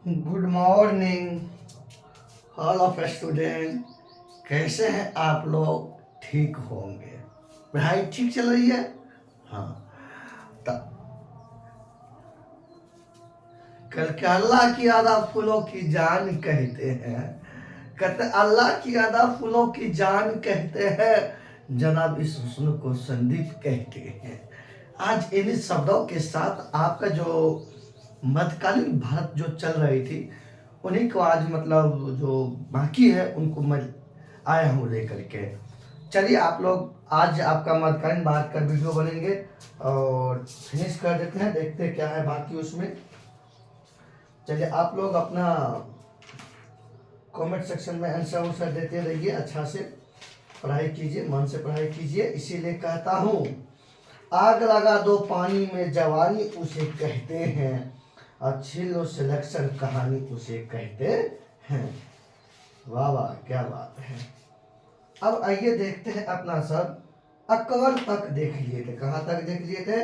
Good morning all of student. कैसे हैं आप लोग? ठीक होंगे। पढ़ाई ठीक चल रही है? हाँ। कल के अल्लाह की आदा फूलों की जान कहते हैं। कहते अल्लाह की आदा फूलों की जान कहते हैं, जनाब इस हुस्न को संदीप कहते हैं। आज इन्हीं शब्दों के साथ आपका जो मध्यकालीन भारत जो चल रही थी, उन्हीं को आज मतलब जो बाकी है उनको मैं आया हूँ लेकर के। चलिए आप लोग, आज आपका मध्यकालीन भारत का वीडियो बनेंगे और फिनिश कर देते हैं, देखते हैं क्या है बाकी उसमें। चलिए आप लोग अपना कमेंट सेक्शन में आंसर उन्सर देते रहिए, अच्छा से पढ़ाई कीजिए, मन से पढ़ाई कीजिए। इसीलिए कहता हूँ, आग लगा दो पानी में जवानी उसे कहते हैं, अच्छी लो सिलेक्शन कहानी उसे कहते हैं। वाह वाह, क्या बात है। अब आइए देखते हैं अपना सब अकबर तक देख लिए थे। कहाँ तक देख लिए थे?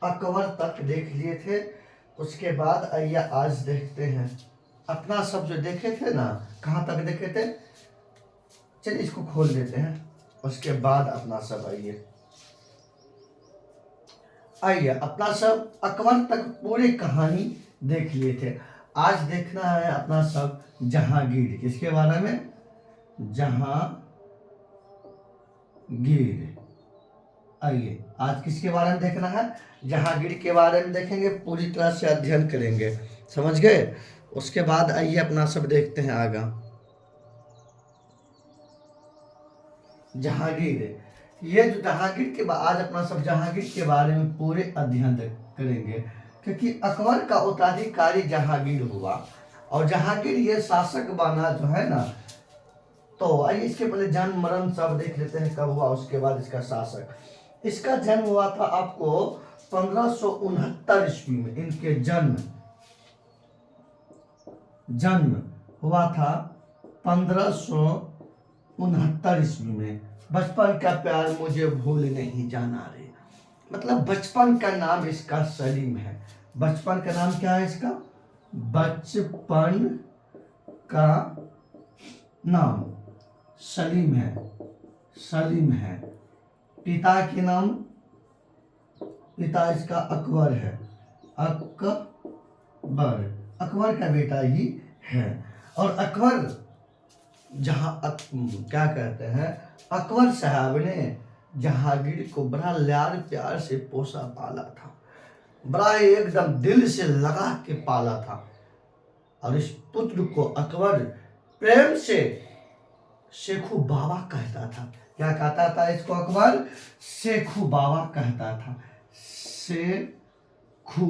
अकबर तक देख लिए थे। उसके बाद आइए आज देखते हैं अपना सब जो देखे थे ना, कहाँ तक देखे थे। चलिए इसको खोल देते हैं, उसके बाद अपना सब आइए अपना सब अकबर तक पूरी कहानी देख लिए थे। आज देखना है अपना सब जहांगीर। किसके बारे में? जहांगीर। आइए आज किसके बारे में देखना है? जहांगीर के बारे में देखेंगे, पूरी तरह से अध्ययन करेंगे, समझ गए। उसके बाद आइए अपना सब देखते हैं आगे। जहांगीर, ये जो जहांगीर के आज अपना सब जहांगीर के बारे में पूरे अध्ययन करेंगे, क्योंकि अकबर का उत्तराधिकारी जहांगीर हुआ और जहांगीर ये शासक बना जो है ना। तो आइए इसके पहले जन्म मरण सब देख लेते हैं कब हुआ, उसके बाद इसका शासक। इसका जन्म हुआ था आपको 1569 ईस्वी में। इनके जन्म हुआ था 1569 ईस्वी में। बचपन का प्यार मुझे भूल नहीं जाना रे, मतलब बचपन का नाम इसका सलीम है। बचपन का नाम क्या है इसका? बचपन का नाम सलीम है। सलीम है। पिता के नाम, पिता इसका अकबर है। अकबर, अकबर का बेटा ही है। और अकबर क्या कहते हैं, अकबर साहब ने जहांगीर को बड़ा लाड प्यार से पोसा पाला था, बड़ा एकदम दिल से लगा के पाला था। और इस पुत्र को अकबर प्रेम से शेखू बाबा कहता था। क्या कहता था इसको अकबर? शेखू बाबा कहता था। शेखू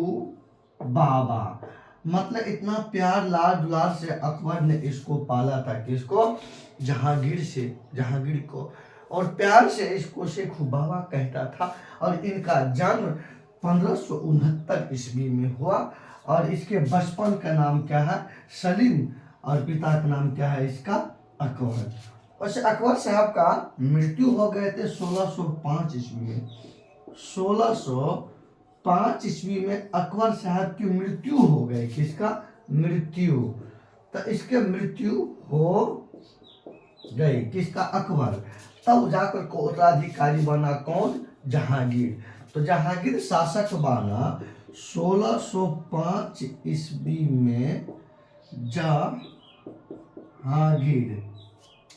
बाबा, मतलब इतना प्यार लाड दुलार से अकबर ने इसको पाला था। किसको? जहांगीर को। और प्यार से इसको शेखू बाबा कहता था। और इनका जन्म 1569 ईस्वी में हुआ। और इसके बचपन का नाम क्या है? सलीम। और पिता का नाम क्या है इसका? अकबर। वैसे अकबर साहब का मृत्यु हो गए थे 1605 ईस्वी में। 1605 ईस्वी में अकबर साहब की मृत्यु हो गई। किसका मृत्यु? तो इसके मृत्यु हो गई, किसका? अकबर। तब जाकर को उत्तराधिकारी बना कौन? जहांगीर। तो जहांगीर शासक बना 1605 ईस्वी में।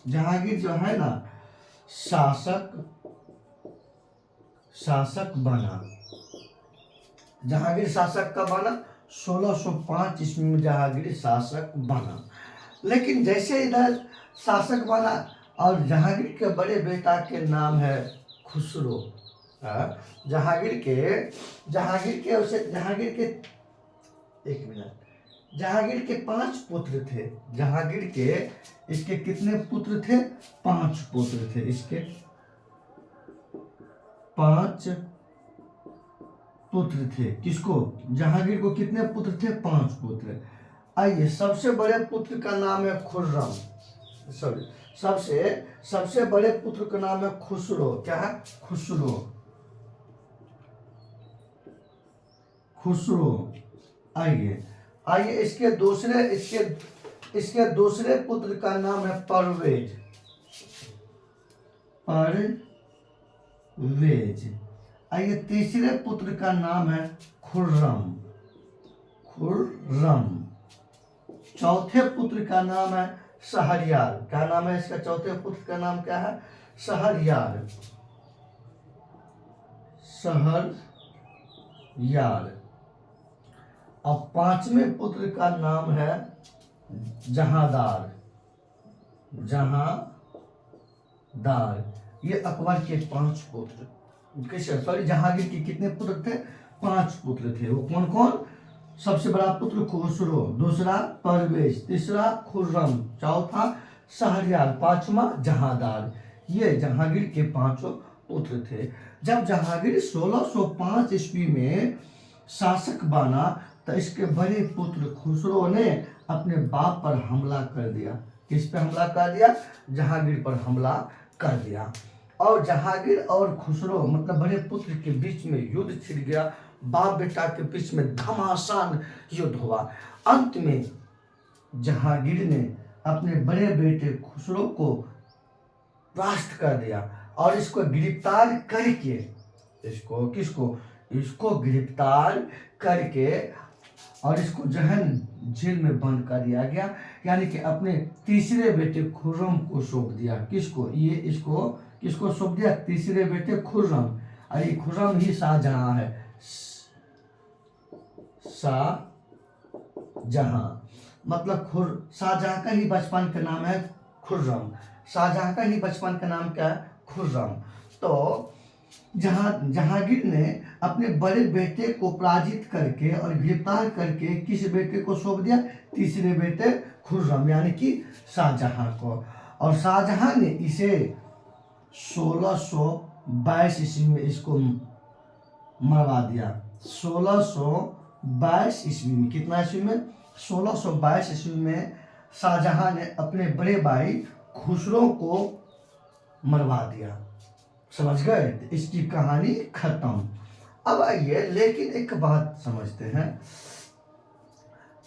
जहांगीर जो है ना, शासक बना। जहांगीर शासक कब बना? 1605 ईस्वी में जहांगीर शासक बना। लेकिन जैसे इधर शासक बना, और जहांगीर के बड़े बेटा के नाम है खुसरो। जहांगीर के एक मिनट, जहांगीर के 5 पुत्र थे। जहांगीर के इसके कितने पुत्र थे? 5 पुत्र थे इसके। 5 पुत्र थे। किसको? जहांगीर को कितने पुत्र थे? 5 पुत्र। आइए, सबसे बड़े पुत्र का नाम है खुर्रम। सबसे बड़े पुत्र का नाम है खुसरो। क्या है? खुसरो। आइए, आइए इसके दूसरे पुत्र का नाम है परवेज। परवेज। आइए तीसरे पुत्र का नाम है खुर्रम। खुर्रम। चौथे पुत्र का नाम है शहरयार। क्या नाम है इसका? चौथे पुत्र का नाम क्या है? शहरयार। शहरयार। और पांचवें पुत्र का नाम है जहांदार। जहांदार। ये अकबर के 5 पुत्र, सॉरी जहांगीर के कितने पुत्र थे? 5 पुत्र थे। वो कौन कौन? सबसे बड़ा पुत्र खुसरो, दूसरा परवेज, तीसरा खुर्रम, चौथा शहरयार, पांचवा जहांदार। ये जहांगीर के 5 पुत्र थे। जब जहांगीर 1605 ईस्वी में शासक बना तो इसके बड़े पुत्र खुसरो ने अपने बाप पर हमला कर दिया। किस पे हमला कर दिया? जहांगीर पर हमला कर दिया। और जहांगीर और खुसरो मतलब बड़े पुत्र के बीच में युद्ध छिड़ गया। बाप बेटा के बीच में घमासान युद्ध हुआ। अंत में जहांगीर ने अपने बड़े बेटे खुसरो को परास्त कर दिया और इसको गिरफ्तार करके इसको गिरफ्तार करके और इसको जहन जेल में बंद कर दिया गया। यानी कि अपने तीसरे बेटे खुर्रम को सौंप दिया। किसको सौंप दिया? तीसरे बेटे खुर्रम। और ये खुर्रम ही शाहजहां है। शाहजहां मतलब शाहजहां का ही बचपन का नाम है खुर्रम। शाहजहां का ही बचपन का नाम क्या है? खुर्रम। तो जहांगीर ने अपने बड़े बेटे को पराजित करके और गिरफ्तार करके किस बेटे को सौंप दिया? तीसरे बेटे खुर्रम यानी कि शाहजहां को। और शाहजहां ने इसे 1622 ईस्वी में इसको मरवा दिया। 1622 ईस्वी में। कितना ईस्वी में? 1622 ईस्वी में शाहजहां ने अपने बड़े भाई खुसरो को मरवा दिया। समझ गए? इसकी कहानी खत्म। अब आइए लेकिन एक बात समझते हैं।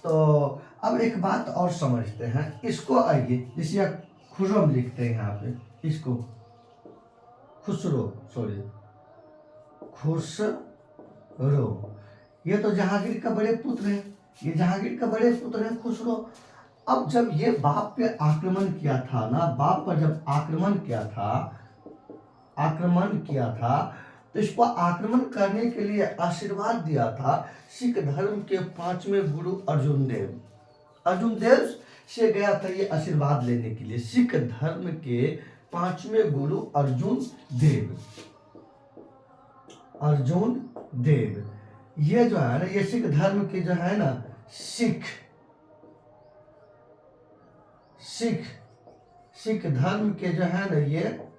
तो अब एक बात और समझते हैं। इसको आइए जिसे खुर्रम लिखते हैं यहाँ पे, इसको खुसरो। ये तो जहांगीर का बड़े पुत्र है। ये जहांगीर का बड़े पुत्र है खुसरो। अब जब ये बाप पे आक्रमण किया था ना, बाप पर जब आक्रमण किया था तो इसको आक्रमण करने के लिए आशीर्वाद दिया था सिख धर्म के 5वें गुरु अर्जुन देव से गया था ये आशीर्वाद लेने के लिए। सिख धर्म के 5वें गुरु अर्जुन देव ये जो है ना, ये सिख धर्म के जो है ना, सिख धर्म के जो है ना, ये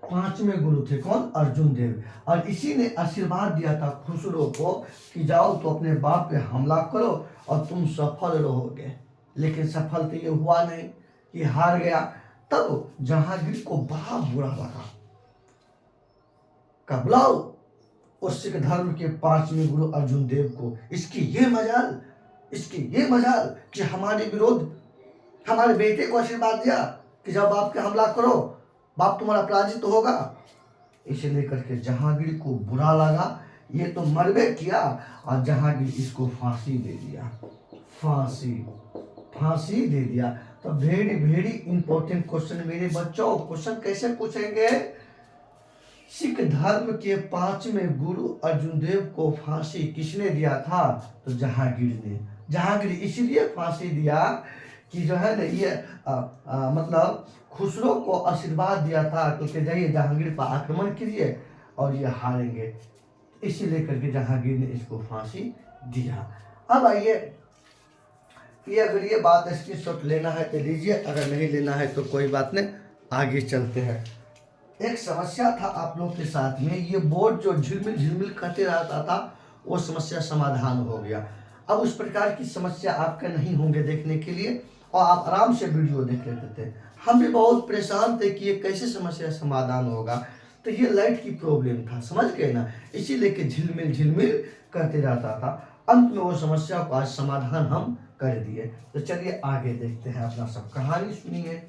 5वें गुरु थे। कौन? अर्जुन देव। और इसी ने आशीर्वाद दिया था खुसरो को कि जाओ तो अपने बाप पे हमला करो और तुम सफल रहोगे। लेकिन सफल तो ये हुआ नहीं, ये हार गया। तब जहांगीर को बड़ा बुरा लगा। का बुलाओ उस सिख धर्म के 5वें गुरु अर्जुन देव को। इसकी ये मजाल कि हमारे विरोध हमारे बेटे को आशीर्वाद दिया कि जब बाप पे हमला करो, बाप तुम्हारा पराजित तो होगा। इसे लेकर के जहांगीर को बुरा लगा। ये तो मरबे किया और जहांगीर इसको फांसी दे दिया। तो वेरी इंपॉर्टेंट क्वेश्चन मेरे बच्चों। क्वेश्चन कैसे पूछेंगे? सिख धर्म के 5वें गुरु अर्जुन देव को फांसी किसने दिया था? तो जहांगीर ने। जहांगीर इसलिए फांसी दिया कि जो है ना, ये मतलब खुसरो को आशीर्वाद दिया था क्योंकि जाइए जहांगीर पर आक्रमण कीजिए और ये हारेंगे। इसी लेकर के जहांगीर ने इसको फांसी दिया। अब आइए, ये अगर ये बात स्क्रीनशॉट लेना है तो लीजिए, अगर नहीं लेना है तो कोई बात नहीं, आगे चलते हैं। एक समस्या था आप लोग के साथ में, ये बोर्ड जो झिलमिल करते रहता था वो समस्या समाधान हो गया। अब उस प्रकार की समस्या आपके नहीं होंगे देखने के लिए और आप आराम से वीडियो देख लेते थे। हम भी बहुत परेशान थे कि ये कैसे समस्या समाधान होगा। तो ये लाइट की प्रॉब्लम था, समझ गए ना, इसी लेके झिलमिल करते रहता था। अंत में वो समस्या का आज समाधान हम कर दिए। तो चलिए आगे देखते हैं, अपना सब कहानी सुनिए।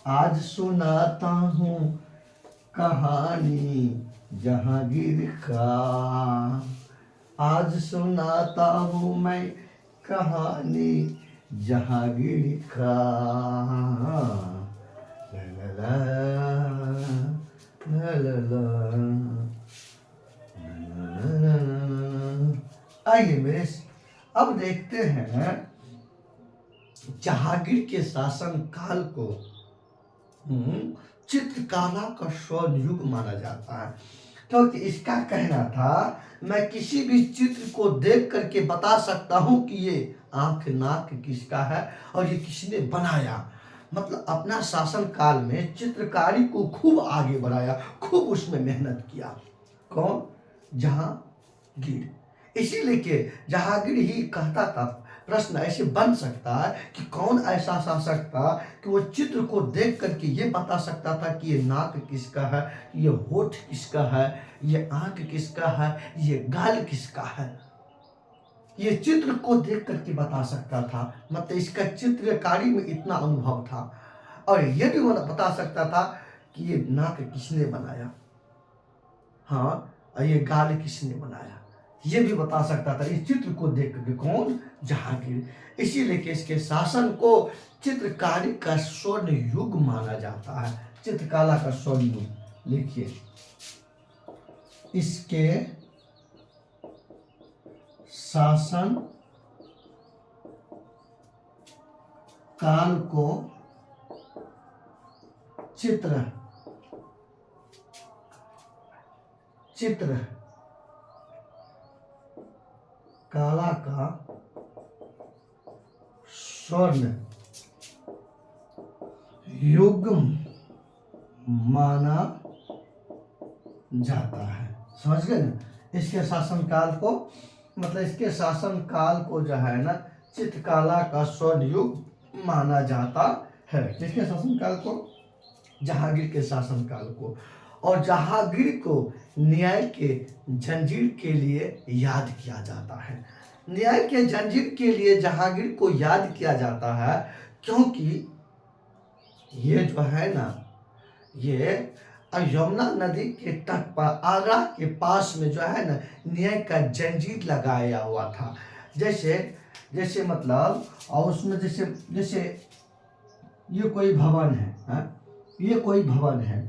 आज सुनाता हूँ कहानी जहांगीर का, आज सुनाता हूँ मैं कहानी जहांगीर का। ला ला ला ला ला ला। आइए मेरे, अब देखते हैं जहांगीर के शासन काल को चित्रकला का स्वर्ण युग माना जाता है, क्योंकि इसका कहना था मैं किसी भी चित्र को देख करके बता सकता हूं कि ये आंख नाक किसका है और ये किसने बनाया। मतलब अपना शासन काल में चित्रकारी को खूब आगे बढ़ाया, खूब उसमें मेहनत किया। कौन? जहांगीर। इसीलिए के जहांगीर ही कहता था, प्रश्न ऐसे बन सकता है कि कौन ऐसा शासक था कि वो चित्र को देख करके ये बता सकता था कि ये नाक किसका है, ये होठ किसका है, ये आंख किसका है, ये गाल किसका है। ये चित्र को देख करके बता सकता था। मतलब इसका चित्रकारी में इतना अनुभव था। और ये भी बता सकता था कि ये नाक किसने बनाया, हाँ, और ये गाल किसने बनाया, ये भी बता सकता था इस चित्र को देख करके। कौन? जहांगीर। इसीलिए कि इसके शासन को चित्रकारी का स्वर्ण युग माना जाता है, चित्रकला का स्वर्ण युग। लिखिए, इसके शासन काल को चित्र कला का स्वर्ण युग माना जाता है। समझ गए ना? इसके शासन काल को, मतलब इसके शासन काल को जो है ना चित्रकला का स्वर्ण युग माना जाता है। किसके शासन काल को? जहांगीर के शासन काल को। और जहांगीर को न्याय के जंजीर के लिए याद किया जाता है। न्याय के जंजीर के लिए जहांगीर को याद किया जाता है क्योंकि ये जो है ना, ये यमुना नदी के तट पर आगरा के पास में जो है ना न्याय का जंजीर लगाया हुआ था। जैसे जैसे मतलब, और उसमें जैसे जैसे ये कोई भवन है, हा? ये कोई भवन है।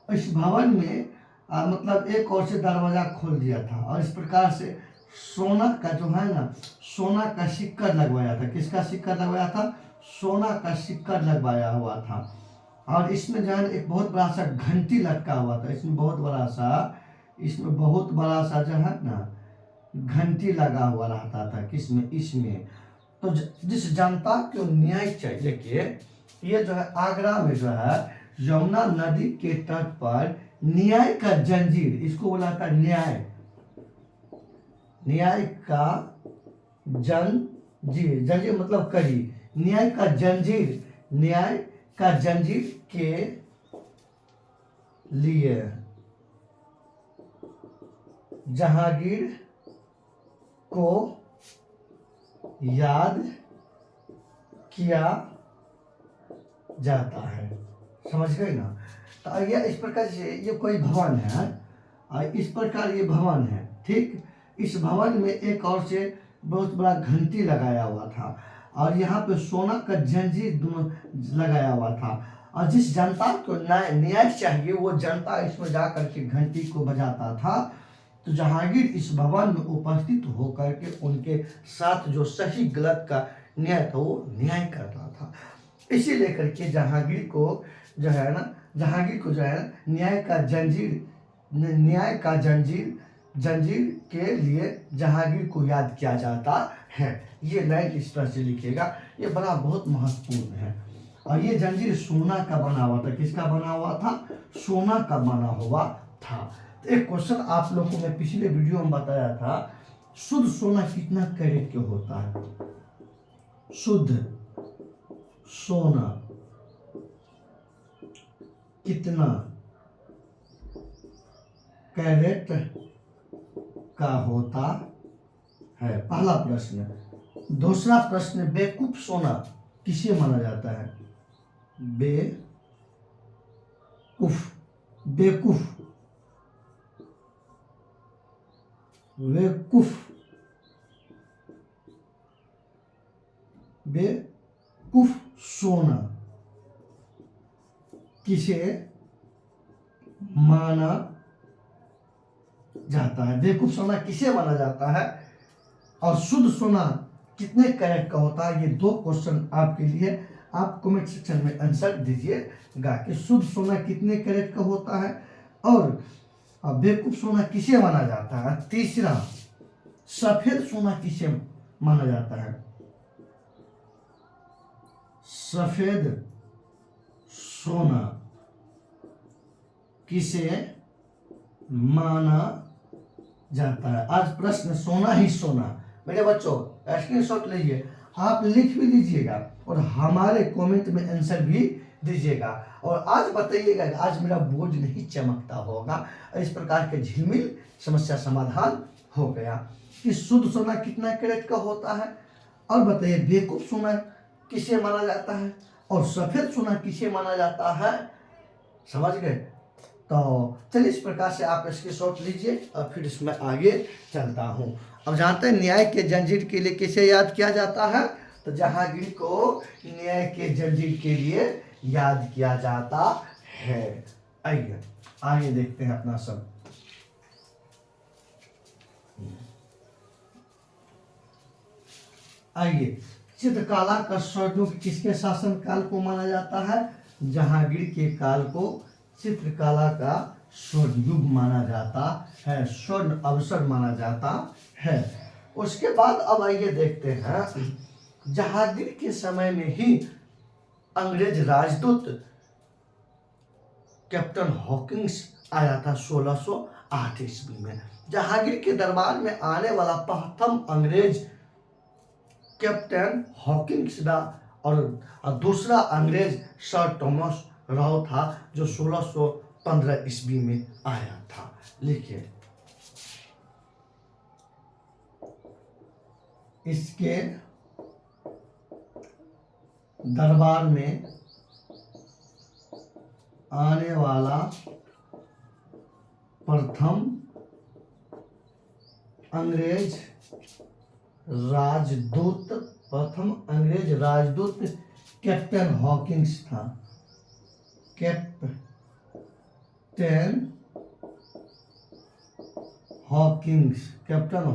इस भवन में मतलब एक ओर से दरवाजा खोल दिया था और इस प्रकार से सोना का जो है ना, सोना का सिक्कर लगवाया था। किसका सिक्कर लगवाया था? सोना का सिक्कर लगवाया हुआ था। और इसमें जो है एक बहुत बड़ा सा घंटी लटका हुआ था। इसमें बहुत बड़ा सा जो है ना घंटी लगा हुआ रहता था। किसमें? इसमें। तो जिस जनता को न्याय चाहिए कि ये जो है आगरा में जो है यमुना नदी के तट पर न्याय का जंजीर, इसको बोला था न्याय का जंजीर। जंजीर मतलब कड़ी। न्याय का जंजीर के लिए जहांगीर को याद किया जाता है। समझ गए ना? तो ये इस प्रकार से ये कोई भवन है, इस प्रकार ये भवन है, ठीक। इस भवन में एक और से बहुत बड़ा घंटी लगाया हुआ था और यहाँ पे सोना का जंजीर दोनों लगाया हुआ था। और जिस जनता को न्याय चाहिए वो जनता इसमें जाकर के घंटी को बजाता था। तो जहांगीर इस भवन में उपस्थित होकर के उनके साथ जो सही गलत का न्याय था वो न्याय कर रहा था। इसी लेकर के जहांगीर को जो है ना न्याय का जंजीर के लिए जहांगीर को याद किया जाता है। ये लाइन इस तरह से लिखिएगा, ये बड़ा बहुत महत्वपूर्ण है। और ये जंजीर सोना का बना हुआ था। किसका बना हुआ था? सोना का बना हुआ था। तो एक क्वेश्चन आप लोगों को मैं पिछले वीडियो में बताया था, शुद्ध सोना कितना कैरेट के होता है? शुद्ध सोना कितना कैरेट का होता है, पहला प्रश्न। दूसरा प्रश्न, बेवकूफ सोना किसे माना जाता है? बेवकूफ, बेवकूफ, बेवकूफ, बेवकूफ सोना किसे माना जाता है? बेवकूफ सोना किसे माना जाता है? और शुद्ध सोना कितने कैरेट का होता है? ये दो क्वेश्चन आपके लिए, आप कमेंट सेक्शन में आंसर दीजिएगा कि शुद्ध सोना कितने कैरेट का होता है और बेवकूफ सोना किसे माना जाता है। तीसरा, सफेद सोना किसे माना जाता है? सफेद सोना किसे माना जाता है? आज प्रश्न सोना ही सोना। मेरे बच्चों स्क्रीनशॉट लीजिए, आप लिख भी लीजिएगा और हमारे कमेंट में आंसर भी दीजिएगा। और आज बताइएगा कि आज मेरा बोर्ड नहीं चमकता होगा। इस प्रकार के झिलमिल समस्या समाधान हो गया कि शुद्ध सोना कितना कैरेट का होता है, और बताइए बेवकूफ सोना किसे माना जाता है और सफेद सोना किसे माना जाता है। समझ गए? तो चलिए इस प्रकार से आप इसके शॉट लीजिए और फिर इसमें आगे चलता हूँ। अब जानते हैं न्याय के जंजीर के लिए किसे याद किया जाता है? तो जहांगीर को न्याय के जंजीर के लिए याद किया जाता है। आइए आगे देखते हैं अपना सब। आइए, चित्रकला का स्वर्णयुग किसके शासन काल को माना जाता है? जहांगीर के काल को चित्रकला का स्वर्ण युग माना जाता है, स्वर्ण अवसर माना जाता है। उसके बाद अब आइए देखते हैं, जहांगीर के समय में ही अंग्रेज राजदूत कैप्टन हॉकिंस आया था 1608 ईस्वी में। जहांगीर के दरबार में आने वाला प्रथम अंग्रेज कैप्टन हॉकिंस था और दूसरा अंग्रेज सर थॉमस राव था जो 1615 ईस्वी में आया था। लिखिए, इसके दरबार में आने वाला प्रथम अंग्रेज राजदूत कैप्टन हॉकिंस था। कैप्टन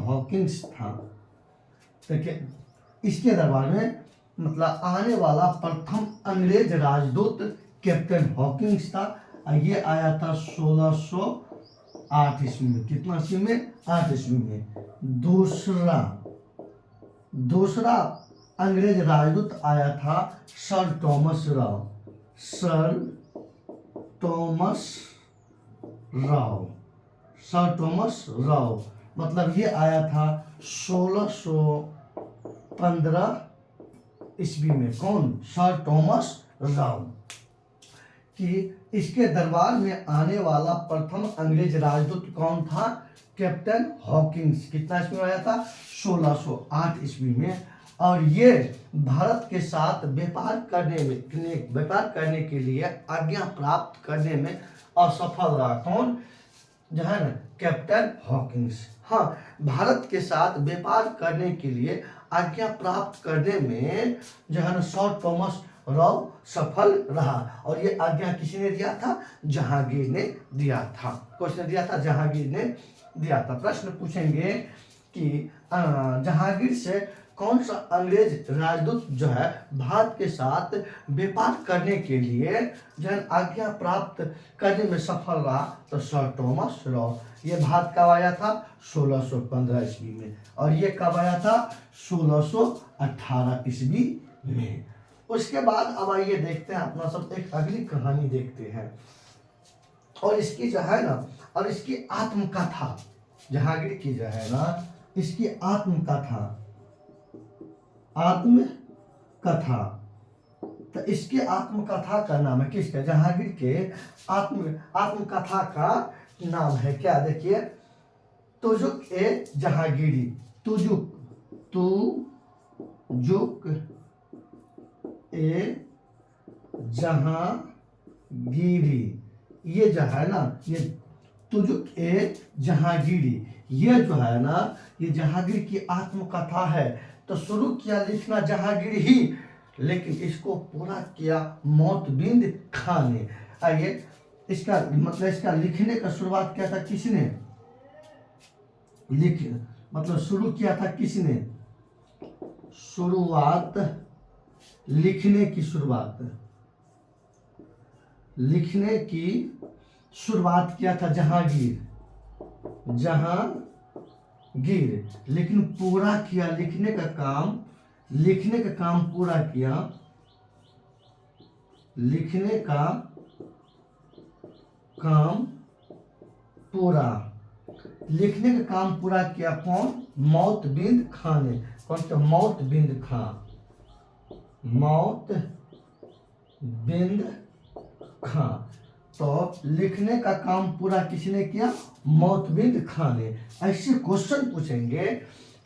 हॉकिंस था। देखिए, इसके दरबार में मतलब आने वाला प्रथम अंग्रेज राजदूत कैप्टन हॉकिंस था। ये आया था 1608 ईस्वी में। कितना ईस्वी में? 8 ईस्वी में। दूसरा अंग्रेज राजदूत आया था सर थॉमस राव। मतलब ये आया था 1615 ईस्वी में। कौन? Sir Thomas Rao. कि इसके दरबार में आने वाला प्रथम अंग्रेज राजदूत कौन था? Captain Hawkins. कितना ईस्वी में आया था? 1608 ईस्वी में। और ये भारत के साथ व्यापार करने के लिए आज्ञा प्राप्त करने में असफल रहा। कौन? जो है ना, कैप्टन हॉकिंस। हाँ, भारत के साथ व्यापार करने के लिए आज्ञा प्राप्त करने में जो है ना सर थॉमस राव सफल रहा। और ये आज्ञा किसने दिया था? जहांगीर ने दिया था। किसने दिया था? जहांगीर ने दिया था। प्रश्न पूछेंगे कि जहांगीर से कौन सा अंग्रेज राजदूत जो है भारत के साथ व्यापार करने के लिए जो है आज्ञा प्राप्त करने में सफल रहा? तो सर थॉमस राव। ये भारत कब आया था? 1615 ईस्वी में। और ये कब आया था? 1618 ईस्वी में। उसके बाद अब आइए देखते हैं अपना सब एक अगली कहानी देखते हैं। और इसकी जो है ना, और इसकी आत्मकथा, जहांगीर की जो है ना, इसकी आत्मकथा। तो इसके आत्मकथा का नाम है किसका? जहांगीर के आत्मकथा का नाम है क्या? देखिए, तुजुक ए जहांगीरी। तुजुक तुजुक ए जहांगीरी, ये जो है ना, ये तुजुक ए जहांगीरी, ये जो है ना, ये जहांगीर की आत्मकथा है। तो शुरू किया लिखना जहांगीर ही, लेकिन इसको पूरा किया मोतबिंद खां ने। आइए, इसका मतलब, इसका लिखने का शुरुआत किया था किसने? मतलब शुरू किया था किसने? शुरुआत, लिखने की शुरुआत, लिखने की शुरुआत किया था जहांगीर, लेकिन पूरा किया लिखने का काम, लिखने का काम पूरा किया, लिखने का काम पूरा, लिखने का काम पूरा किया कौन? मोतबिंद खां ने। कौन? तो मोतबिंद खां, मोतबिंद खां। तो लिखने का काम पूरा किसने किया? मोतबिंद खां ने। ऐसे क्वेश्चन पूछेंगे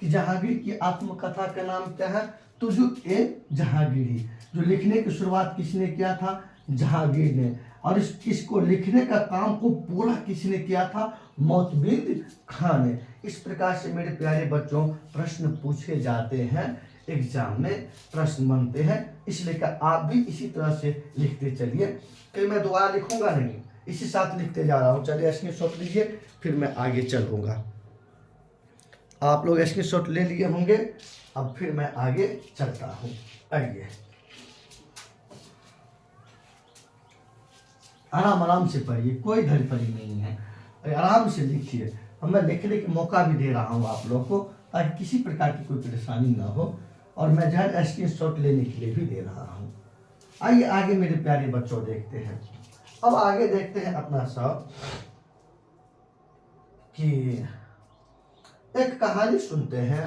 कि जहांगीर की आत्मकथा का नाम क्या है? तुजुक ए जहांगीरी। जो लिखने की शुरुआत किसने किया था? जहांगीर ने। और इसको लिखने का काम को पूरा किसने किया था? मोतबिंद खां ने। इस प्रकार से मेरे प्यारे बच्चों प्रश्न पूछे जाते हैं, एग्जाम में प्रश्न बनते हैं, इसलिए कि आप भी इसी तरह से लिखते चलिए। कि मैं दोबारा लिखूंगा नहीं, इसी साथ लिखते जा रहा हूँ। चलिए स्क्रीनशॉट लीजिए, फिर मैं आगे चलूंगा। आप लोग स्क्रीनशॉट ले लिए होंगे, अब फिर मैं आगे चलता हूँ। आइए, आराम आराम से पढ़िए, कोई धड़पड़ी नहीं है, आराम से लिखिए। मैं लिखने का मौका भी दे रहा हूँ आप लोग को, ताकि किसी प्रकार की कोई परेशानी ना हो, और मैं जो स्क्रीनशॉट लेने के लिए भी दे रहा हूँ। आइए आगे मेरे प्यारे बच्चों देखते हैं। अब आगे देखते हैं अपना सब कि एक कहानी सुनते हैं।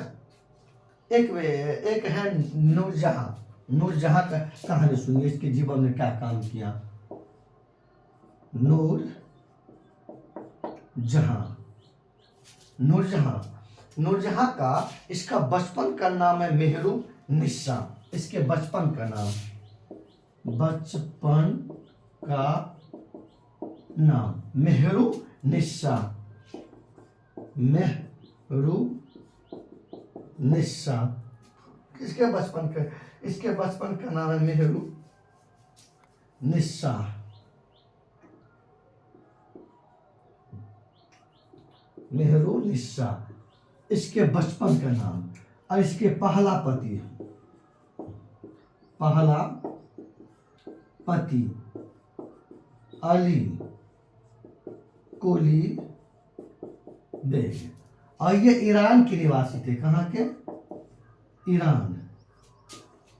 एक है नूरजहां। नूरजहां का कहानी सुनिए, इसके जीवन में क्या काम किया। नूरजहां का इसका बचपन का नाम है मेहरू निस्सा। इसके बचपन का नाम मेहरू निस्सा। इसके बचपन का नाम है मेहरू निस्सा। इसके बचपन का नाम, और इसके पहला पति अली कुली बेग। और ये ईरान के निवासी थे। कहाँ के?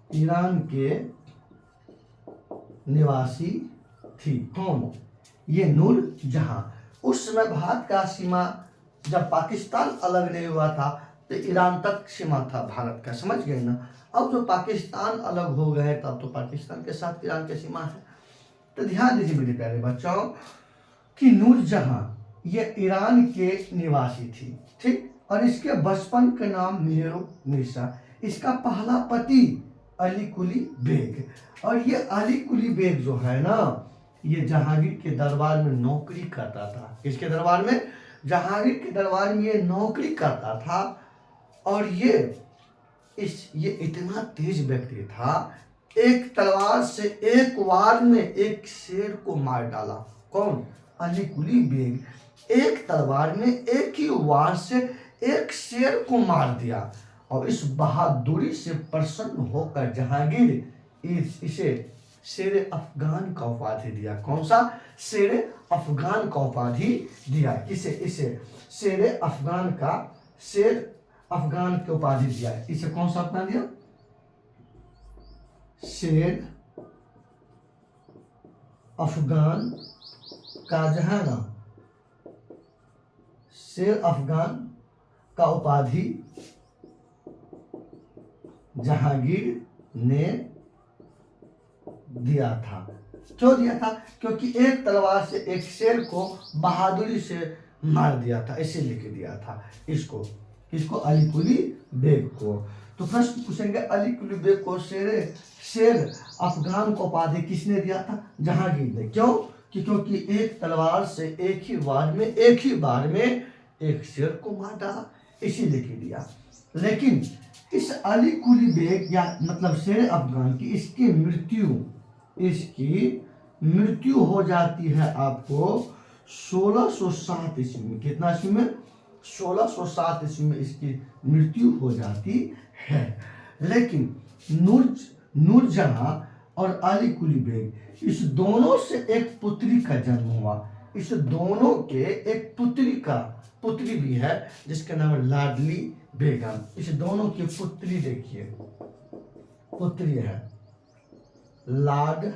ईरान के निवासी थी। कौन? ये नूरजहां। उस समय भारत का सीमा, जब पाकिस्तान अलग नहीं हुआ था तो ईरान तक सीमा था भारत का, समझ गए ना। अब जो पाकिस्तान अलग हो गए तब तो पाकिस्तान के साथ ईरान की सीमा है। तो ध्यान दीजिए मेरे प्यारे बच्चों कि नूरजहां ये ईरान के निवासी थी, ठीक। और इसके बचपन का नाम मेहरू निस्सा। इसका पहला पति अली कुली बेग। और ये अली कुली बेग जो है ना, ये जहांगीर के दरबार में नौकरी करता था। किसके दरबार में? जहांगीर के दरबार में ये नौकरी करता था। और ये इतना तेज व्यक्ति था, एक तलवार से एक वार में एक शेर को मार डाला। कौन? अली कुली बेग। एक तलवार में एक ही वार से एक शेर को मार दिया। और इस बहादुरी से प्रसन्न होकर जहांगीर इसे शेर अफगान का उपाधि दिया। कौन सा? शेर अफगान का उपाधि दिया। इसे शेर अफगान की उपाधि दिया। इसे कौन सा उपाधि दिया? शेर अफगान का जो है ना, शेर अफगान का उपाधि जहांगीर ने दिया था। क्यों दिया था? क्योंकि एक तलवार से एक शेर को बहादुरी से मार दिया था, इसीलिए दिया था इसको। किसको? अली कुली बेग को। तो प्रश्न पूछेंगे अली कुली बेग को शेर अफगान को उपाधि किसने दिया था? जहांगीर ने। क्यों? क्योंकि एक तलवार से एक ही बार में एक शेर को मार डाला, इसीलिए लिख दिया। लेकिन इस अली कुली बेग या मतलब शेर अफगान की इसकी मृत्यु हो जाती है आपको 1607 ईस्वी में। कितना ईस्वी में? 1607 ईस्वी में इसकी मृत्यु हो जाती है। लेकिन नूरजहां और अली कुली बेग इस दोनों से एक पुत्री का जन्म हुआ। इस दोनों के एक पुत्री भी है जिसका नाम है लाडली बेगम। इस दोनों की पुत्री देखिए, पुत्री है लाडली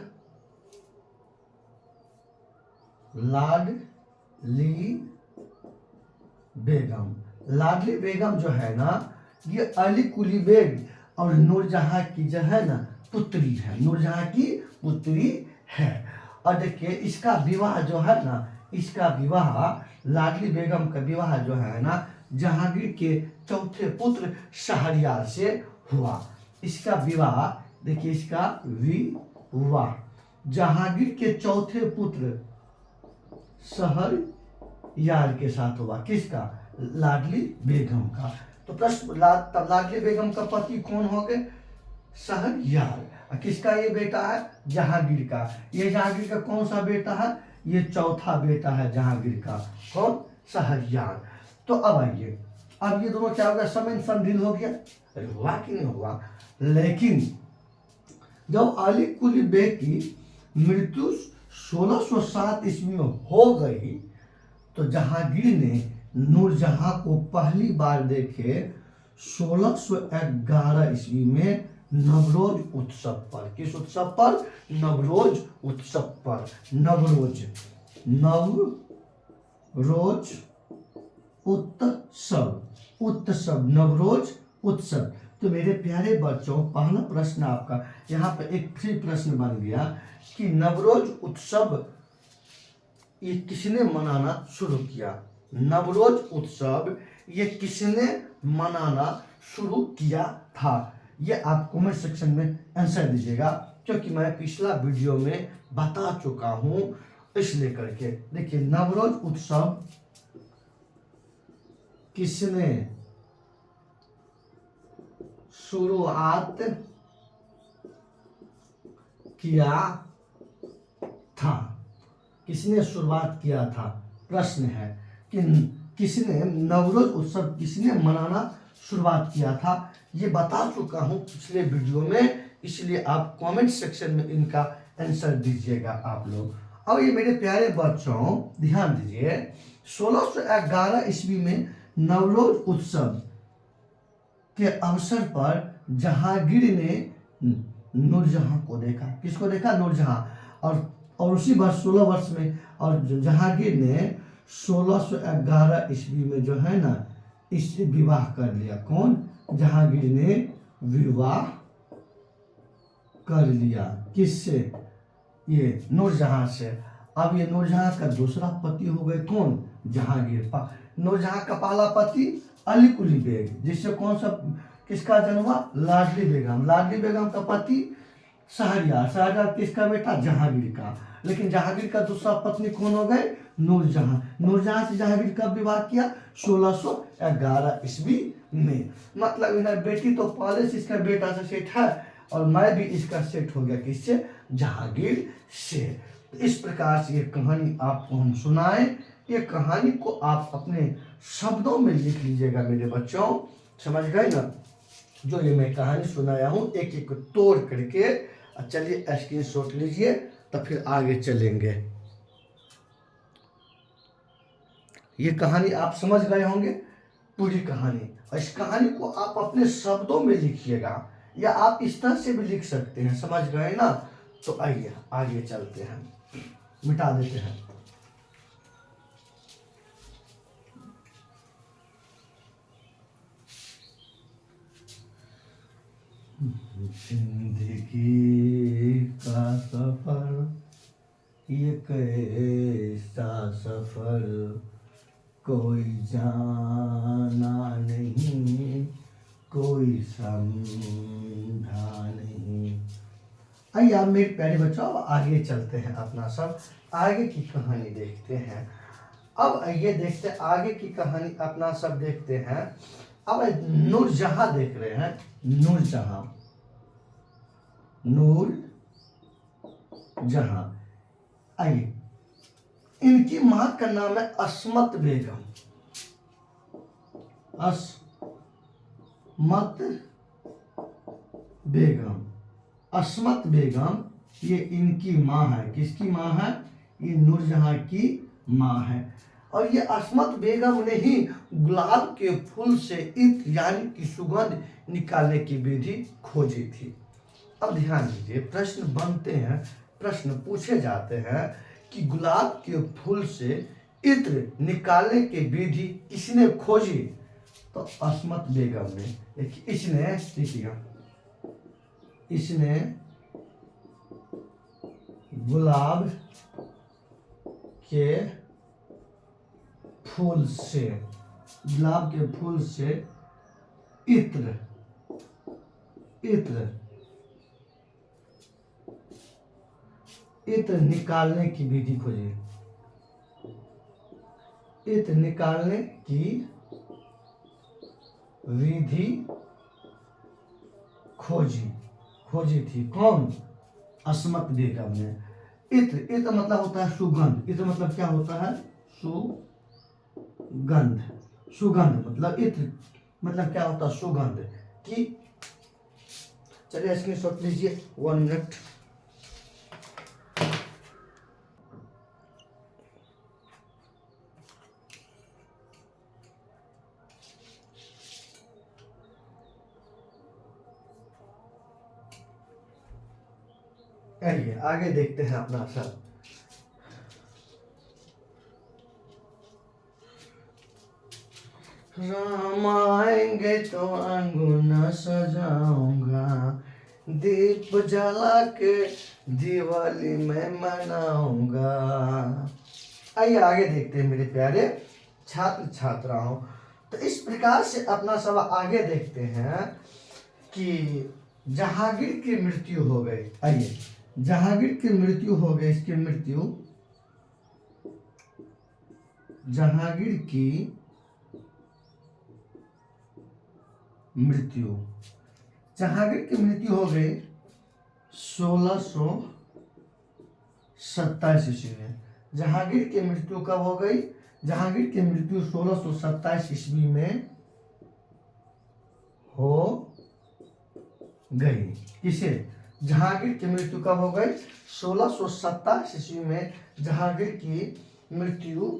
बेगम। लाडली बेगम जो है ना, ये अली कुली बेग और नूरजहां की जो है ना पुत्री है, नूरजहां की पुत्री है। और देखिए इसका विवाह जो है ना, इसका विवाह लाडली बेगम का विवाह जो है ना जहांगीर के चौथे पुत्र शहरयार से हुआ। इसका विवाह देखिए, इसका विवाह जहांगीर के चौथे पुत्र शहरयार के साथ हुआ। किसका? लाडली बेगम का। तो प्रश्न तब लाडली बेगम का पति कौन हो गए? शहरयार। किसका ये बेटा है? जहांगीर का। ये जहांगीर का कौन सा बेटा है? ये चौथा बेटा है जहांगीर का। कौन? शहरयार। तो अब आइए, अब ये दोनों क्या हो गया? समय संधिल हो गया। अरे हुआ कि नहीं हुआ? लेकिन जब अली कुली बेग की मृत्यु 1607 ईस्वी में हो गई तो जहांगीर ने नूरजहां को पहली बार देखे 1611 ईस्वी में नवरोज उत्सव पर। किस उत्सव पर? नवरोज उत्सव पर। नवरोज उत्सव नवरोज उत्सव। तो मेरे प्यारे बच्चों, पहला प्रश्न आपका यहाँ पे एक फ्री प्रश्न बन गया कि नवरोज उत्सव ये किसने मनाना शुरू किया? नवरोज उत्सव ये किसने मनाना शुरू किया था? ये आप कमेंट सेक्शन में आंसर दीजिएगा, क्योंकि मैं पिछला वीडियो में बता चुका हूं इसलिए करके। देखिए नवरोज उत्सव किसने शुरुआत किया था? किसने शुरुआत किया था? प्रश्न है कि किसने नवरोज उत्सव किसने मनाना शुरुआत किया था? ये बता चुका हूं पिछले वीडियो में, इसलिए आप कमेंट सेक्शन में इनका आंसर दीजिएगा आप लोग। अब ये मेरे प्यारे बच्चों ध्यान दीजिए, 1611 ईस्वी में नवरोज उत्सव के अवसर पर जहांगीर ने नूरजहां को देखा। किसको देखा? नूरजहां। और उसी वर्ष 16 वर्ष में और जहांगीर ने 1611 ईस्वी में जो है ना इससे विवाह कर लिया। कौन? जहांगीर ने विवाह कर लिया। किससे? ये नूरजहां से। अब ये नूरजहां का दूसरा पति हो गए कौन? जहांगीर। नूरजहां का पहला पति अली कुली बेग, जिससे कौन सा किसका जन्म हुआ? लाडली बेगम। लाडली बेगम का पति शहरयार किसका बेटा? जहांगीर का। लेकिन जहांगीर का दूसरा पत्नी कौन हो गए? नूरजहां। नूरजहां से जहांगीर कब विवाह किया? 1611 ईस्वी में। मतलब इन्हें बेटी तो पहले से इसका बेटा से सेट है और मैं भी इसका सेट हो गया किससे? जहांगीर से। तो इस प्रकार से ये कहानी आपको हम सुनाए। ये कहानी को आप अपने शब्दों में लिख लीजिएगा मेरे बच्चों, समझ गए ना? जो ये मैं कहानी सुनाया हूँ एक एक तोड़ करके। चलिए स्क्रीनशॉट लीजिए तो फिर आगे चलेंगे। ये कहानी आप समझ गए होंगे पूरी कहानी। और इस कहानी को आप अपने शब्दों में लिखिएगा या आप इस तरह से भी लिख सकते हैं, समझ गए ना? तो आइए आगे चलते हैं, मिटा देते हैं। जिंदगी का सफर ये कैसा सफर कोई जाना नहीं, कोई समझा नहीं। आइए आप मेरे प्यारे बच्चों अब आगे चलते हैं, अपना सब आगे की कहानी देखते हैं। अब ये देखते हैं आगे की कहानी, अपना सब देखते हैं। अब नूरजहां देख रहे हैं, नूरजहां, नूरजहां। आइए, इनकी मां का नाम है अस्मत बेगम, अस्मत बेगम। अस्मत बेगम ये इनकी माँ है। किसकी माँ है? ये नूरजहां की माँ है। और ये अस्मत बेगम ने ही गुलाब के फूल से इत्र यानी कि सुगंध निकालने की विधि खोजी थी। अब ध्यान दीजिए, प्रश्न बनते हैं, प्रश्न पूछे जाते हैं कि गुलाब के फूल से इत्र निकालने की विधि किसने खोजी? तो अस्मत बेगम ने। देखिए इसने, देखिएगा, इसने गुलाब के फूल से, गुलाब के फूल से इत्र, इत्र, इत्र निकालने की विधि खोजी, इत्र निकालने की विधि खोजी, खोजी थी। कौन? अस्मत बेगम ने। इत्र, इत्र मतलब होता है सुगंध। इत्र मतलब क्या होता है? सुगंध। सुगंध मतलब इत्र मतलब क्या होता है? सुगंध की। चलिए स्क्रीनशॉट लीजिए, 1 मिनट। आइए आगे देखते हैं अपना सब। राम आएंगे तो अंगूना सजाऊंगा, दीप जला के दिवाली में मनाऊंगा। आइए आगे देखते हैं मेरे प्यारे छात्र छात्राओं। तो इस प्रकार से अपना सब आगे देखते हैं कि जहांगीर की मृत्यु हो गई। आइए, जहांगीर की मृत्यु हो गई। इसकी मृत्यु, जहांगीर की मृत्यु, जहांगीर की मृत्यु हो गई 1627 ईस्वी में। जहांगीर की मृत्यु कब हो गई? जहांगीर की मृत्यु 1627 ईस्वी में हो गई। किसे? जहांगीर की मृत्यु कब हो गई? 1627 ईस्वी में जहांगीर की मृत्यु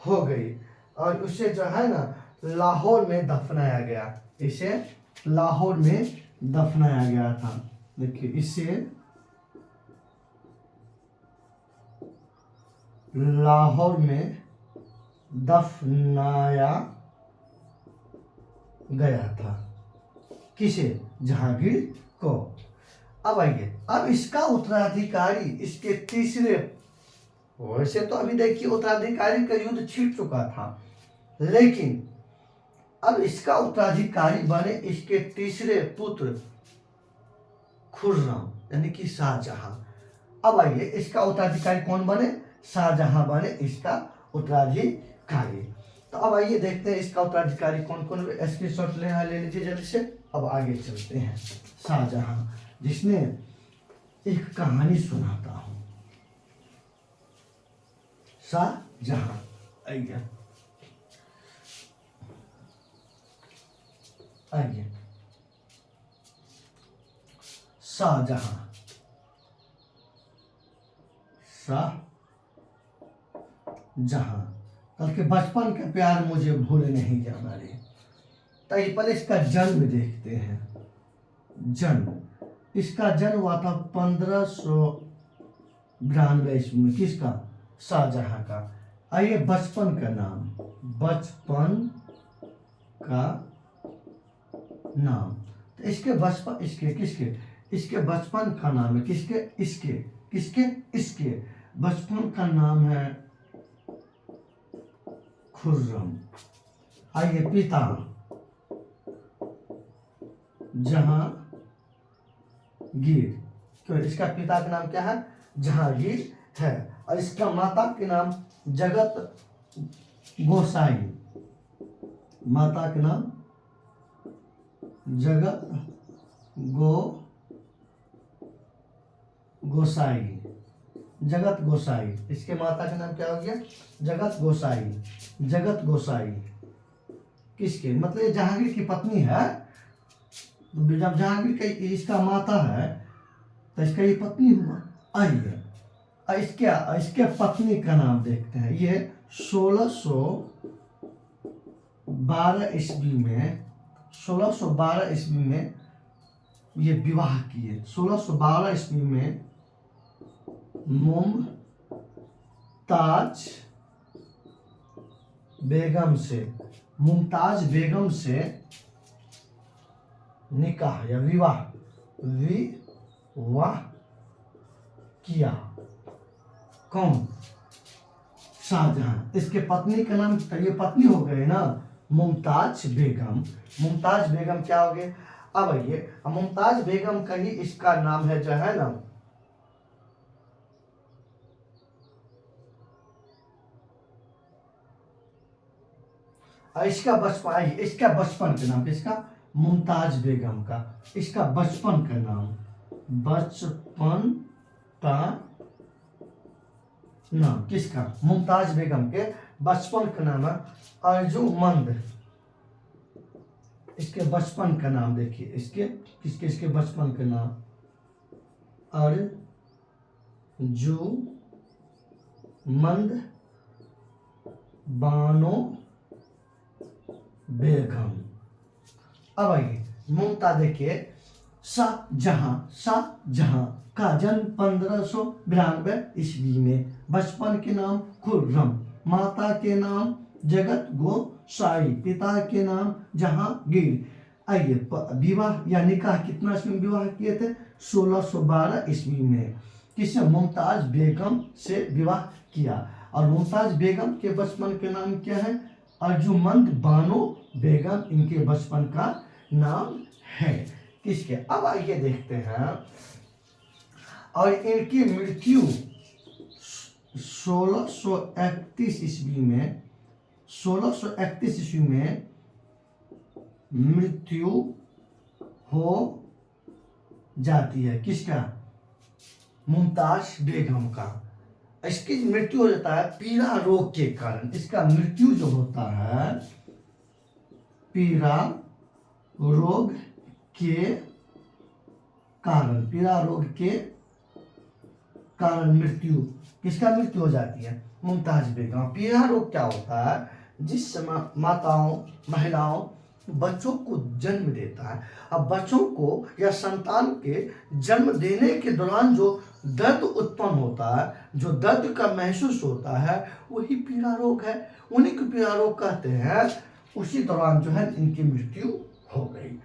हो गई। और उसे जो है ना लाहौर में दफनाया गया। इसे लाहौर में दफनाया गया था। देखिए, इसे लाहौर में दफनाया गया था। किसे? जहांगीर को। अब आइए, अब इसका उत्तराधिकारी, इसके तीसरे, वैसे तो अभी देखिए उत्तराधिकारी का युद्ध छिड़ चुका था, लेकिन अब इसका उत्तराधिकारी बने इसके तीसरे पुत्र खुर्रम यानी कि शाहजहां। अब आइए, इसका उत्तराधिकारी कौन बने? शाहजहां बने इसका उत्तराधिकारी। तो अब आइए देखते हैं इसका उत्तराधिकारी कौन कौन। स्क्रीनशॉट ले लीजिए जल्दी से। अब आगे चलते हैं। शाहजहां, जिसने एक कहानी सुनाता हूं। शाहजहां, आइए आइए, शाहजहां, शाहजहां। कल के बचपन का प्यार मुझे भूल नहीं जाना रे। तो पहले इसका जन्म देखते हैं। जन्म, इसका जन्म हुआ था 1592 ईस्वी में। किसका? शाहजहां का। आइए, बचपन का नाम, बचपन का नाम। तो इसके बचपन, इसके किसके? इसके बचपन का नाम है किसके? इसके। किसके? इसके बचपन का नाम है खुर्रम। आइए पिता जहांगीर, तो इसका पिता का नाम क्या है? जहांगीर है। और इसका माता के नाम जगत गोसाई, माता के नाम जगत गोसाई, जगत गोसाई। इसके माता का नाम क्या हो गया? जगत गोसाई, जगत गोसाई। किसके मतलब ये जहांगीर की पत्नी है। जब जहांगीर का इसका माता है तो इसका ये पत्नी हुआ। आइए इसके पत्नी का नाम देखते हैं। ये 1612 ईस्वी में, 1612 ईस्वी में ये विवाह किए। 1612 ईस्वी में मुमताज बेगम से निकाह या विवाह किया। कौन? शाहजहां। इसके पत्नी का नाम, ये पत्नी हो गए ना मुमताज बेगम। मुमताज बेगम क्या हो गए? अब आइए मुमताज बेगम का ही इसका नाम है जो है ना, इसका बचपन का नाम, इसका मुमताज बेगम का, इसका बचपन का नाम किसका? मुमताज बेगम के बचपन का नाम है अर्जुमंद। इसके बचपन का नाम देखिए, इसके बचपन का नाम अर्जुमंद बानो बेगम। अब आइए मुमता देखिए, शाहजहां का जन्म 1592 ईस्वी में। बचपन के नाम खुर्रम, माता के नाम जगत गोसाई, पिता के नाम जहांगीर। आइए विवाह या निकाह कितना ईस्वी में विवाह किए थे? 1612 ईस्वी में। किसने? मुमताज बेगम से विवाह किया। और मुमताज बेगम के बचपन के नाम क्या है? अर्जुमंद बानो बेगम इनके बचपन का नाम है। किसके? अब आइए देखते हैं। और इनकी मृत्यु 1631 ईस्वी में, 1631 ईस्वी में मृत्यु हो जाती है। किसका? मुमताज बेगम का। इसकी मृत्यु हो जाता है पीड़ा रोग के कारण। इसका मृत्यु जो होता है पीड़ा रोग के कारण मृत्यु। किसका मृत्यु हो जाती है? मुमताज बेगम। पीड़ा रोग क्या होता है? जिस समय महिलाओं बच्चों को जन्म देता है, अब बच्चों को या संतान के जन्म देने के दौरान जो दर्द उत्पन्न होता है, जो दर्द का महसूस होता है, वही पीड़ा रोग है। उन्हीं को पीड़ा रोग कहते हैं। उसी दौरान जो है इनकी मृत्यु हो गई।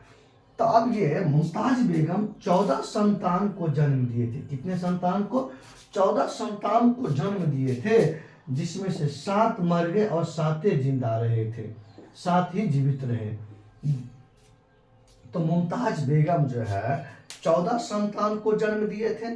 तो अब ये मुमताज बेगम 14 संतान को जन्म दिए थे। कितने संतान को? 14 संतान को जन्म दिए थे, जिसमें से 7 मर गए और 7 जिंदा रहे थे, 7 ही जीवित रहे। तो मुमताज बेगम जो है 14 संतान को जन्म दिए थे,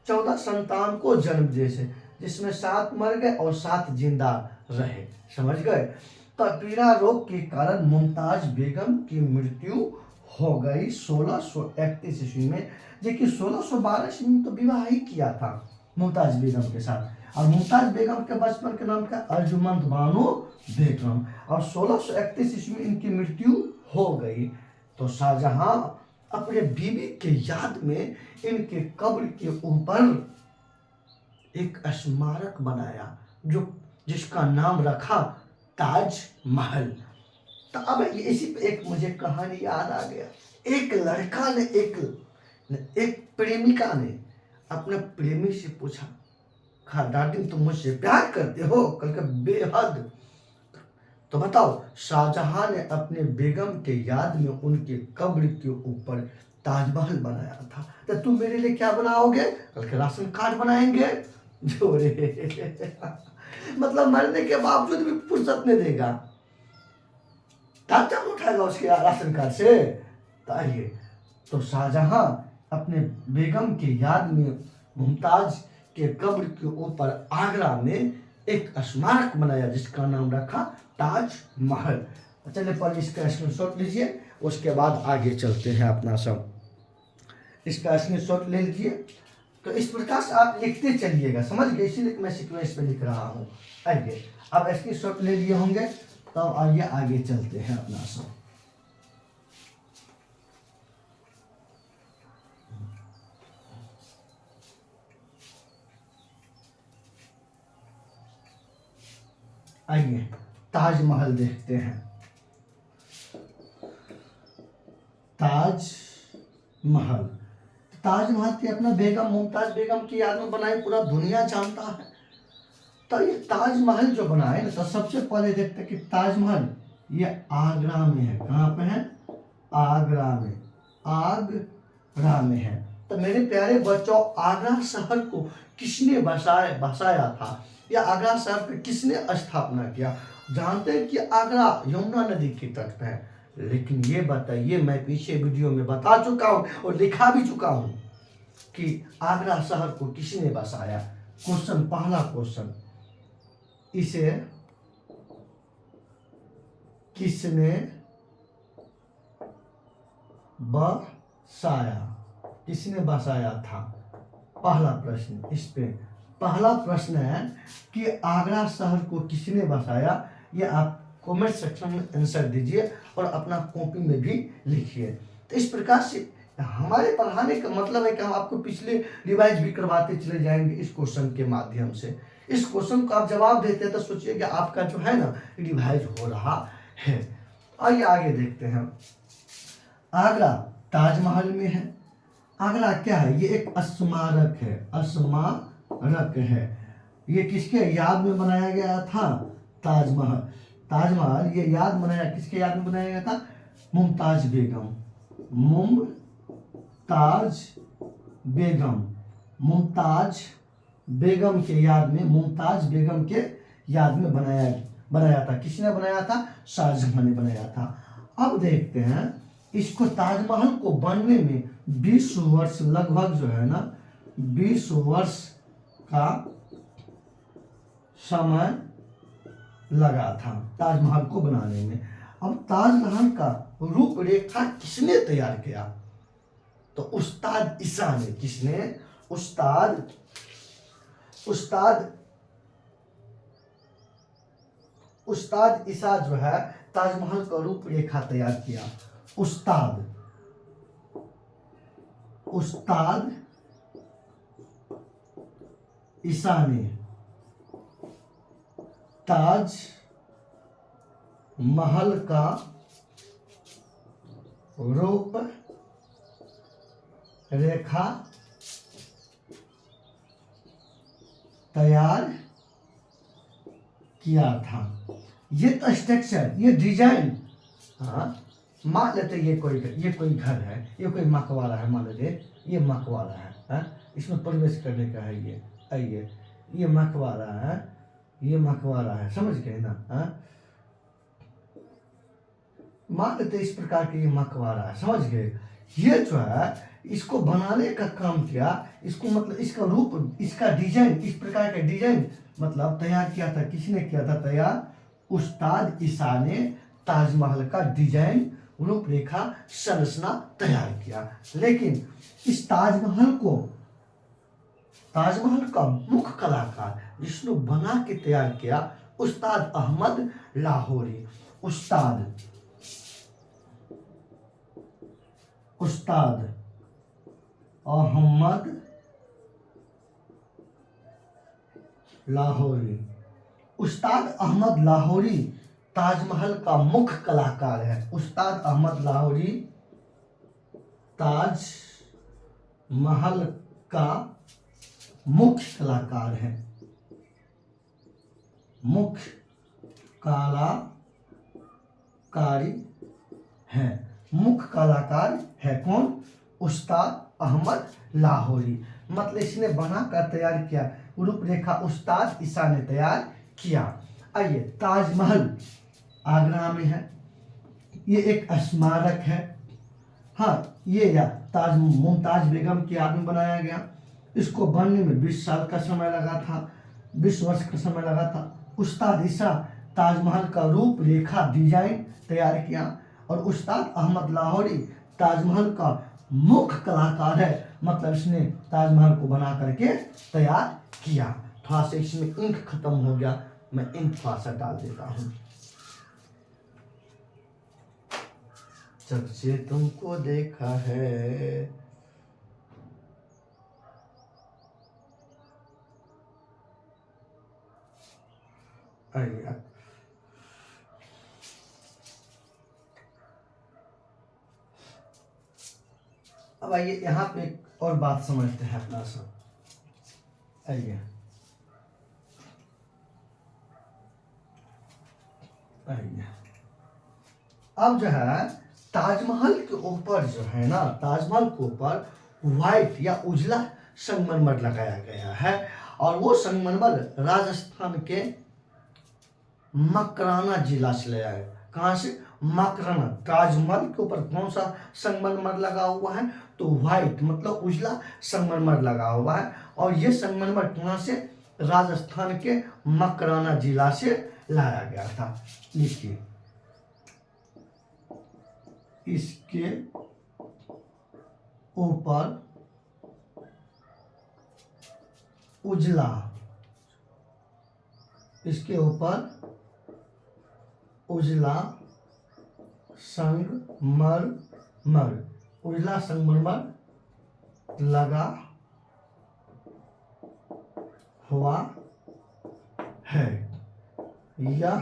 14 संतान को जन्म दिए थे, जिसमें 7 मर गए और 7 जिंदा रहे। समझ गए? तो पीड़ा रोग के कारण मुमताज बेगम की मृत्यु हो गई 1631 ईस्वी में। जबकि 1612 ईस्वी में तो विवाह ही किया था मुमताज बेगम के साथ। और मुमताज बेगम के बचपन के नाम क्या? अर्जुमंद बानो बेगम। और 1631 ईस्वी में इनकी मृत्यु हो गई। तो शाहजहां अपने बीवी के याद में इनके कब्र के ऊपर एक स्मारक बनाया, जिसका नाम रखा ताजमहल। तो अब इसी पे एक मुझे कहानी याद आ गया। एक लड़का ने एक प्रेमिका ने अपने प्रेमी से पूछा, डार्लिंग तुम मुझसे प्यार करते हो? कल का बेहद। तो बताओ, शाहजहां ने अपने बेगम के याद में उनके कब्र के ऊपर ताजमहल बनाया था। तो तुम मेरे लिए क्या बनाओगे? कल के राशन कार्ड बनाएंगे। जोरे मतलब मरने के बावजूद भी फुर्सत नहीं देगा, ताजा उठाएगा उसके राशन कार्ड से। तो आइए, तो शाहजहां अपने बेगम की याद में मुमताज के कब्र के ऊपर आगरा में एक स्मारक बनाया जिसका नाम रखा ताज महल। चलिए पहले इसका स्क्रीनशॉट लीजिए, उसके बाद आगे चलते हैं अपना सब। इसका स्क्रीनशॉट ले लीजिए। तो इस प्रकार से आप लिखते चलिएगा, समझ गए, इसीलिए मैं सीक्वेंस पे लिख रहा हूँ। आइए, अब स्क्रीनशॉट ले लिए होंगे, तो आइए आगे चलते हैं अपना सब। आइए ताजमहल देखते हैं। ताजमहल, ताजमहल की अपना बेगम मुमताज बेगम की याद में बनाई, पूरा दुनिया जानता है। तो ये ताजमहल जो बनाए ना, तो सबसे पहले देखते हैं कि ताजमहल ये आगरा में है। कहाँ पे है? आगरा में। आगरा में है। तो मेरे प्यारे बच्चों, आगरा शहर को किसने बसाया था, या आगरा शहर पे किसने स्थापना किया? जानते हैं कि आगरा यमुना नदी के तट पे है, लेकिन ये बताइए, मैं पीछे वीडियो में बता चुका हूँ और लिखा भी चुका हूँ कि आगरा शहर को किसने बसाया। क्वेश्चन, पहला क्वेश्चन, इसे किसने बसाया, किसने बसाया था? पहला प्रश्न, इस पे पहला प्रश्न है कि आगरा शहर को किसने बसाया। ये आप कमेंट सेक्शन में आंसर दीजिए और अपना कॉपी में भी लिखिए। तो इस प्रकार से हमारे पढ़ाने का मतलब है कि हम आपको पिछले रिवाइज भी करवाते चले जाएंगे इस क्वेश्चन के माध्यम से। इस क्वेश्चन को आप जवाब देते हैं तो सोचिए कि आपका जो है ना रिवाइज हो रहा है। आइए आगे देखते हैं। आगरा ताजमहल में है। आगरा क्या है? ये एक स्मारक है, स्मारक है। ये किसके याद में बनाया गया था? ताजमहल। ताजमहल ये याद बनाया, किसके याद में बनाया गया था? मुमताज बेगम। मुमताज बेगम, मुमताज बेगम के याद में, मुमताज बेगम के याद में बनाया था। किसने बनाया था? शाहजहां ने बनाया था। अब देखते हैं, इसको ताजमहल को बनने में 20 वर्ष लगभग जो है ना 20 वर्ष का समय लगा था ताजमहल को बनाने में। अब ताजमहल का रूपरेखा किसने तैयार किया? तो उस्ताद ईसा ने। किसने? उस्ताद ईसा जो है ताजमहल का रूपरेखा तैयार किया। उस्ताद ईसा ने ताज महल का रूप रेखा तैयार किया था। ये तो स्ट्रक्चर, ये डिजाइन, हाँ मान लेते ये कोई घर है, ये कोई मकबरा है, मान लेते ये मकबरा है, इसमें प्रवेश करने का है। ये आइए, ये मकबरा है, ये मकबरा है, समझ गए ना? मान लेते इस प्रकार के ये मकबरा है, समझ गए? ये जो है इसको बनाने का काम किया, इसको मतलब इसका रूप, इसका डिजाइन, इस प्रकार का डिजाइन मतलब तैयार किया था। किसने किया था तैयार? उस्ताद ईसा ने ताजमहल का डिजाइन, रूपरेखा, संरचना तैयार किया। लेकिन इस ताजमहल का मुख्य कलाकार जिसने बना के तैयार किया, उस्ताद अहमद लाहौरी। उस्ताद अहमद लाहौरी। उस्ताद अहमद लाहौरी ताजमहल का मुख्य कलाकार है। उस्ताद अहमद लाहौरी ताजमहल का मुख्य कलाकार है। मुख्य कलाकारी है, मुख्य कलाकार है कौन? उस्ताद अहमद लाहौरी। मतलब इसने बनाकर तैयार किया, रूपरेखा उस्ताद ईसा ने तैयार किया। आइए, ताजमहल आगरा में है, ये एक स्मारक है। हाँ, ये या ताज मुमताज बेगम की याद में बनाया गया। इसको बनने में 20 साल का समय लगा था, 20 वर्ष का समय लगा था। उस्ताद ईसा ताजमहल का रूपरेखा डिजाइन तैयार किया और उस्ताद अहमद लाहौरी ताजमहल का मुख्य कलाकार है, मतलब इसने ताजमहल को बना करके तैयार किया। थोड़ा सा इसमें इंक खत्म हो गया, मैं इंक थोड़ा सा डाल देता हूँ। जब से तुमको देखा है, अरे अब आइए यहाँ पे एक और बात समझते हैं अपना सब। आइए आइए, अब जो है ताजमहल के ऊपर जो है ना, ताजमहल के ऊपर व्हाइट या उजला संगमरमर लगाया गया है और वो संगमरमर राजस्थान के मकराना जिला से लाया है। कहाँ से? मकराना। ताजमहल के ऊपर कौन सा संगमरमर लगा हुआ है? तो व्हाइट मतलब उजला संगमरमर लगा हुआ है और ये संगमरमर कहाँ से? राजस्थान के मकराना जिला से लाया गया था। लिखिए, इसके ऊपर उजला, इसके ऊपर उजला संगमरमर, उजला संगमरमर लगा हुआ है। यह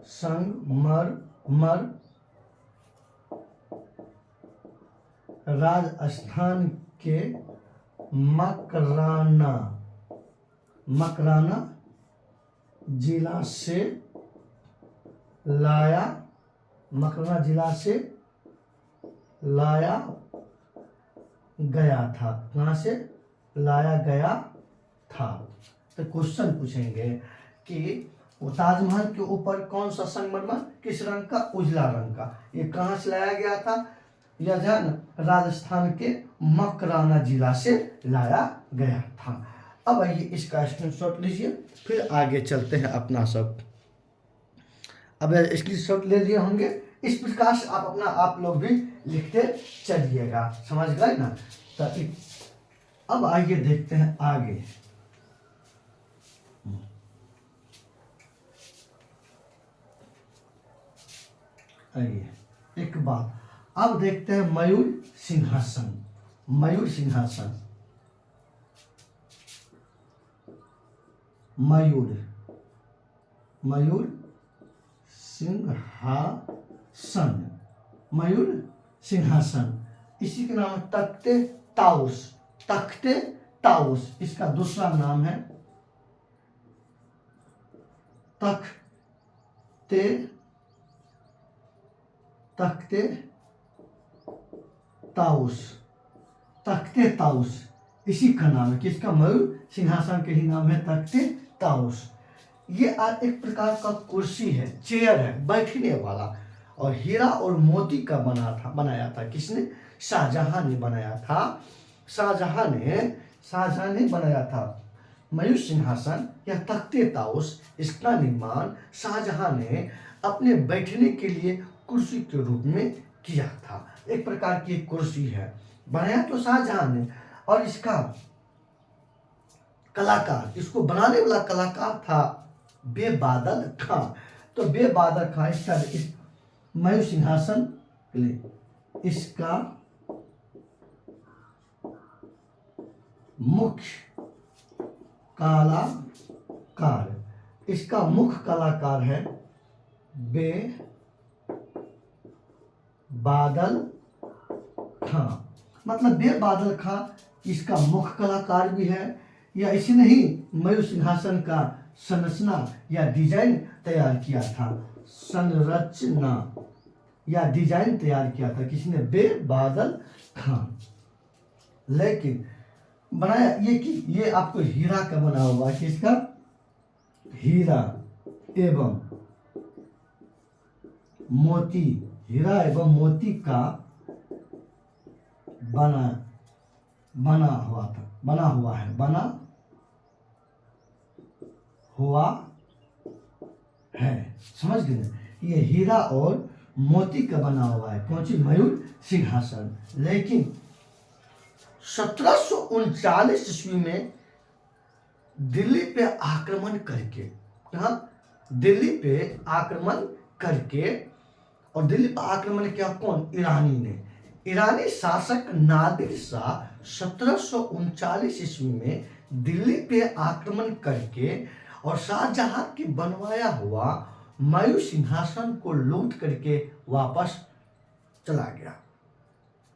संगमरमर राजस्थान के मकराना जिला से लाया, मकराना जिला से लाया गया था। कहाँ से लाया गया था? तो क्वेश्चन पूछेंगे कि वो ताजमहल के ऊपर कौन सा संगमरमर, किस रंग का? उजला रंग का। ये कहाँ से लाया गया था? यह जो है ना राजस्थान के मकराना जिला से लाया गया था। अब आइए इसका स्क्रीनशॉट लीजिए, फिर आगे चलते हैं अपना सब। अब स्क्रीनशॉट ले लिए होंगे, इस प्रकार से आप अपना आप लोग भी लिखते चलिएगा, समझ गए ना? तो अब आइए देखते हैं आगे। आइए एक बात, अब देखते हैं मयूर सिंहासन। मयूर सिंहासन, मयूर सिंहासन, मयूर सिंहासन, इसी का नाम है तख्ते ताउस। तख्ते ताउस इसका दूसरा नाम है तख्ते ताउस। तख्ते ताउस इसी का नाम है, किसका? मयूर सिंहासन के ही नाम है तख्ते ताउस। ये एक प्रकार का कुर्सी है, चेयर है बैठने वाला, और हीरा और मोती का बनाया था। किसने? शाहजहां ने बनाया था। शाहजहां ने बनाया था मयूर सिंहासन या तख्ते ताउस। इसका निर्माण शाहजहां ने अपने बैठने के लिए कुर्सी के रूप में किया था। एक प्रकार की कुर्सी है, बनाया तो शाहजहां ने, और इसका कलाकार, इसको बनाने वाला कलाकार था बेबादल खां। तो बेबादल खां इस मयूर सिंहासन के लिए इसका मुख्य कलाकार, इसका मुख्य कलाकार है बेबादल खां। मतलब बेबादल खां इसका मुख्य कलाकार भी है, या इसने ही मयूर सिंहासन का संरचना या डिजाइन तैयार किया था। संरचना या डिजाइन तैयार किया था किसने? बेबादल खां। लेकिन बनाया ये कि ये आपको हीरा का बना हुआ है, किसका? हीरा एवं मोती, हीरा एवं मोती का बना बना हुआ था, बना हुआ है, बना हुआ है। समझ गए? ये हीरा और मोती का बना हुआ है, कौन सी? मयूर सिंहासन। लेकिन 1739 ईस्वी में दिल्ली पे आक्रमण करके, हाँ, दिल्ली पे आक्रमण करके, और दिल्ली पर आक्रमण किया कौन? ईरानी ने। ईरानी शासक नादिर शाह 1739 ईस्वी में दिल्ली पे आक्रमण करके और शाहजहां की बनवाया हुआ मयूर सिंहासन को लूट करके वापस चला गया।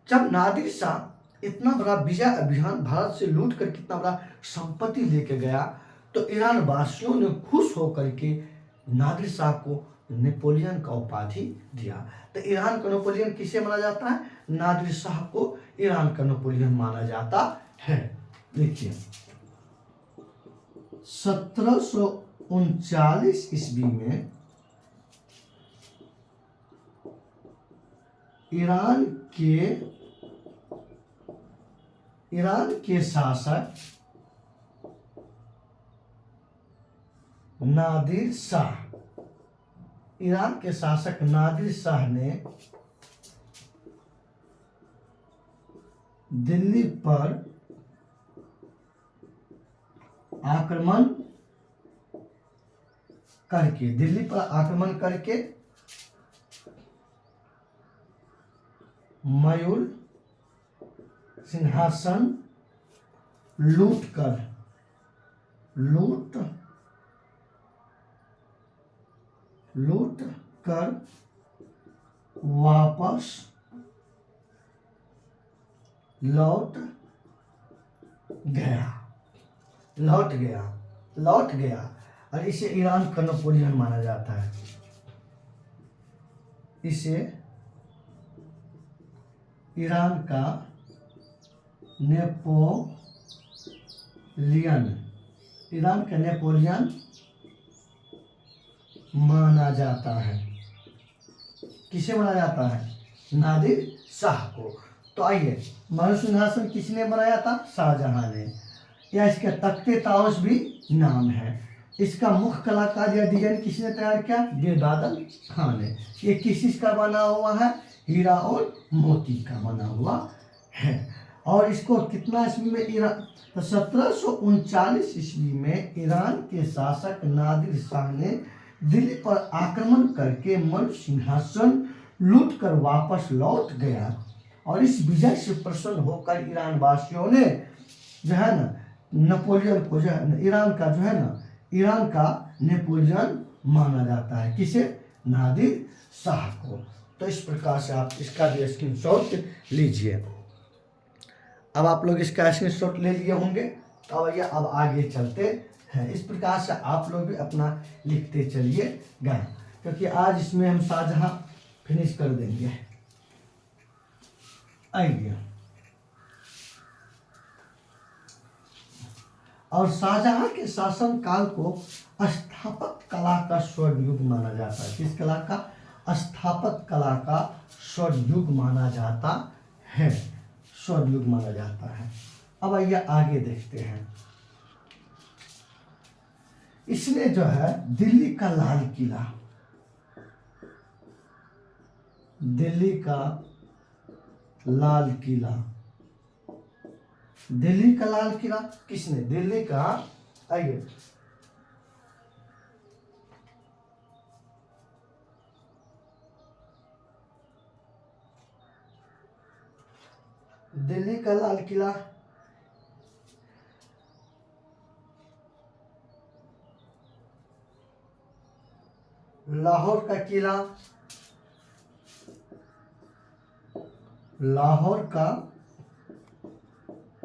जब नादिर शाह इतना बड़ा विजय अभियान भारत से लूट कर कितना बड़ा संपत्ति लेके गया, तो ईरान वासियों ने खुश होकर के नादिर शाह को नेपोलियन का उपाधि दिया। तो ईरान का नेपोलियन किसे माना जाता है? नादिर शाह को ईरान का नेपोलियन माना जाता है। देखिए 1739 ईस्वी में ईरान के शासक नादिर शाह, ईरान के शासक नादिर शाह ने दिल्ली पर आक्रमण करके मयूर सिंहासन लूट कर वापस लौट गया और इसे ईरान का नेपोलियन माना जाता है। इसे ईरान का नेपोलियन माना जाता है। किसे माना जाता है? नादिर शाह को। तो आइए, मयूर सिंहासन किसने बनाया था? शाहजहां ने। या इसके तख्ते ताउस भी नाम है। इसका मुख्य कलाकार या डिजाइन किसने तैयार किया? बेबादल खान ने। ये किस चीज का बना हुआ है? हीरा और मोती का बना हुआ है। और इसको कितना ईस्वी में ईरान, तो 1739 ईस्वी में ईरान के शासक नादिर शाह ने दिल्ली पर आक्रमण करके मयूर सिंहासन लूट कर वापस लौट गया। और इस विजय से प्रसन्न होकर ईरान वासियों ने जो है ना नेपोलियन को, जो है ईरान का, जो है ना ईरान का नेपोलियन माना जाता है। किसे? नादिर शाह को। तो इस प्रकार से आप इसका भी स्क्रीनशॉट लीजिए। अब आप लोग इसका स्क्रीनशॉट ले लिए होंगे, तो भैया अब आगे चलते हैं। इस प्रकार से आप लोग भी अपना लिखते चलिएगा, क्योंकि आज इसमें हम शाहजहां फिनिश कर देंगे। आइए, और शाहजहां के शासन काल को स्थापत्य कला का स्वर्ण युग माना जाता है। किस कला का? स्थापत्य कला का स्वर्ण युग माना जाता है। स्वर्ण युग माना जाता है। अब आइए आगे देखते हैं। इसने जो है दिल्ली का लाल किला, दिल्ली का लाल किला किसने? दिल्ली का, आइए, दिल्ली का लाल किला लाहौर का किला,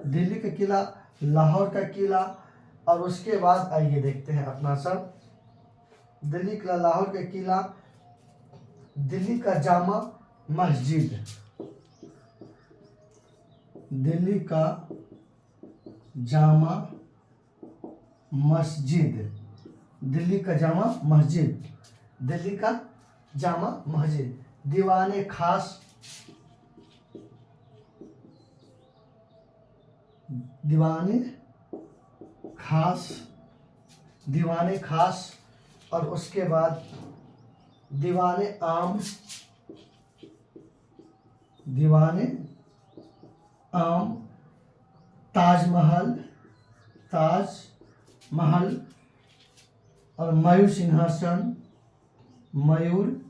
दिल्ली का किला, लाहौर का किला, और उसके बाद आइए देखते हैं अपना सब। दिल्ली का लाहौर का किला, दिल्ली का जामा मस्जिद, दिल्ली का जामा मस्जिद, दिल्ली का जामा मस्जिद, दिल्ली का जामा मस्जिद, दीवाने खास, दीवाने खास, दीवाने खास, और उसके बाद दीवाने आम, दीवाने आम, ताजमहल, ताजमहल, और मयूर सिंहासन, मयूर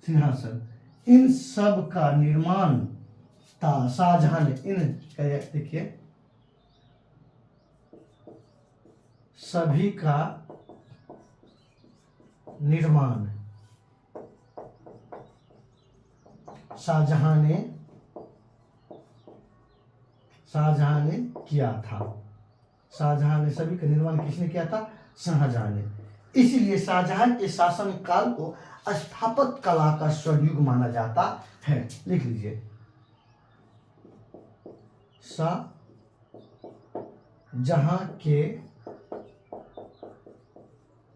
सिंहासन, इन सब का निर्माण शाहजहां ने, इन देखिए सभी का निर्माण शाहजहां ने किया था। शाहजहां ने, सभी का निर्माण किसने किया था? शाहजहां ने। इसीलिए शाहजहां के शासन काल को स्थापत्य कला का स्वर्णयुग माना जाता है। लिख लीजिए, शाहजहां के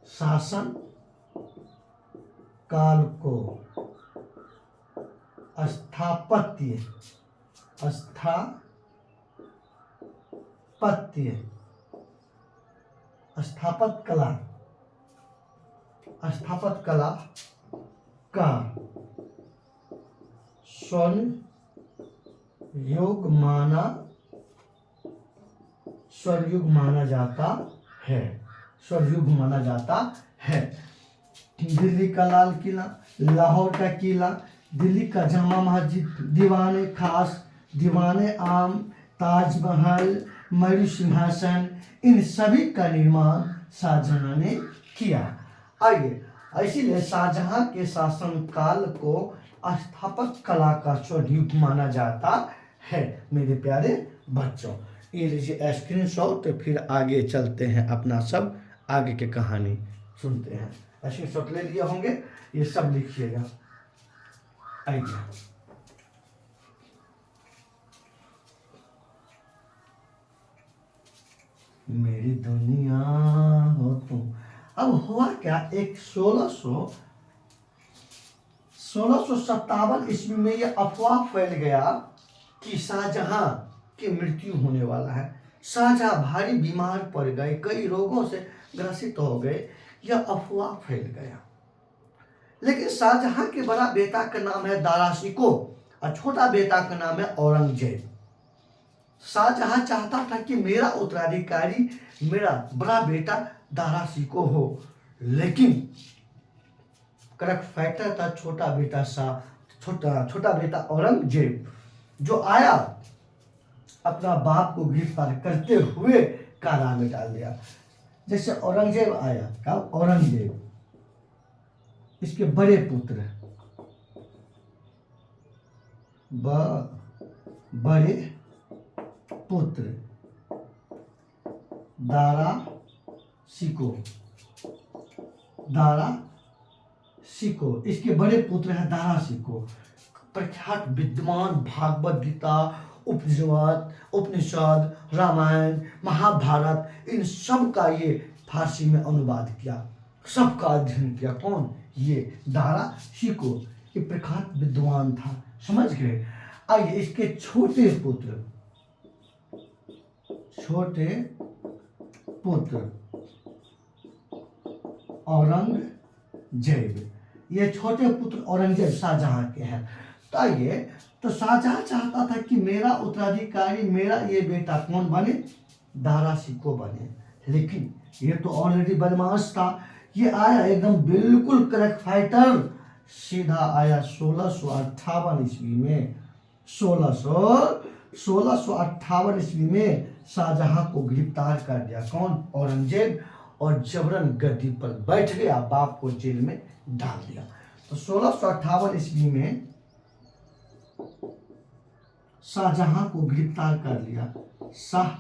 शासन काल को स्थापत्य कला का स्वर्ण युग माना जाता है, स्वरयुग माना जाता है। दिल्ली का लाल किला, लाहौर का किला, दिल्ली का जामा मस्जिद, दीवाने खास, दीवाने आम, ताजमहल, मयूर सिंहासन, इन सभी का निर्माण शाहजहां ने किया। आइए, इसीलिए शाहजहां के शासन काल को स्थापत्य कला का स्वर्णयुग माना जाता है। मेरे प्यारे बच्चों, ये लीजिए स्क्रीनशॉट, फिर आगे चलते हैं, अपना सब आगे की कहानी सुनते हैं। स्क्रीनशॉट ले लिए होंगे, ये सब लिखिएगा। आइए, मेरी दुनिया हो तुम। अब हुआ क्या, एक 1657 ईस्वी में यह अफवाह फैल गया कि शाहजहां की मृत्यु होने वाला है। शाहजहां भारी बीमार पड़ गए, कई रोगों से ग्रसित हो गए, यह अफवाह फैल गया। लेकिन शाहजहां के बड़ा बेटा का नाम है दारा शिकोह और छोटा बेटा का नाम है औरंगजेब। शाहजहां चाहता था कि मेरा उत्तराधिकारी मेरा बड़ा बेटा दारा शिकोह हो, लेकिन करक फैक्टर था छोटा बेटा औरंगजेब, जो आया अपना बाप को गिरफ्तार करते हुए कारा में डाल दिया। जैसे औरंगजेब आया, क्या औरंगजेब, इसके बड़े पुत्र, बड़े पुत्र दारा शिकोह, इसके बड़े पुत्र हैं दारा शिकोह, प्रख्यात विद्वान, भागवत गीता, उपनिषद, रामायण, महाभारत, इन सब का ये फारसी में अनुवाद किया, सबका अध्ययन किया। कौन? ये दारा शिकोह, ये प्रख्यात विद्वान था। समझ गए? आइए, इसके छोटे पुत्र औरंगजेब, ये छोटे पुत्र औरंगजेब शाहजहां के हैं। तो आइए, तो शाहजहां चाहता था कि मेरा उत्तराधिकारी मेरा ये बेटा कौन बने? दारा शिकोह बने। लेकिन ये तो ऑलरेडी बदमाश था, ये आया एकदम बिल्कुल करेक्ट फाइटर, सीधा आया 1658 ईस्वी में। 1658 ईस्वी में शाहजहां को गिरफ्तार कर दिया। कौन? औरंगजेब, और जबरन गद्दी पर बैठ गया, बाप को जेल में डाल दिया। तो 1658 ईस्वी में शाहजहां को गिरफ्तार कर लिया। शाहजहां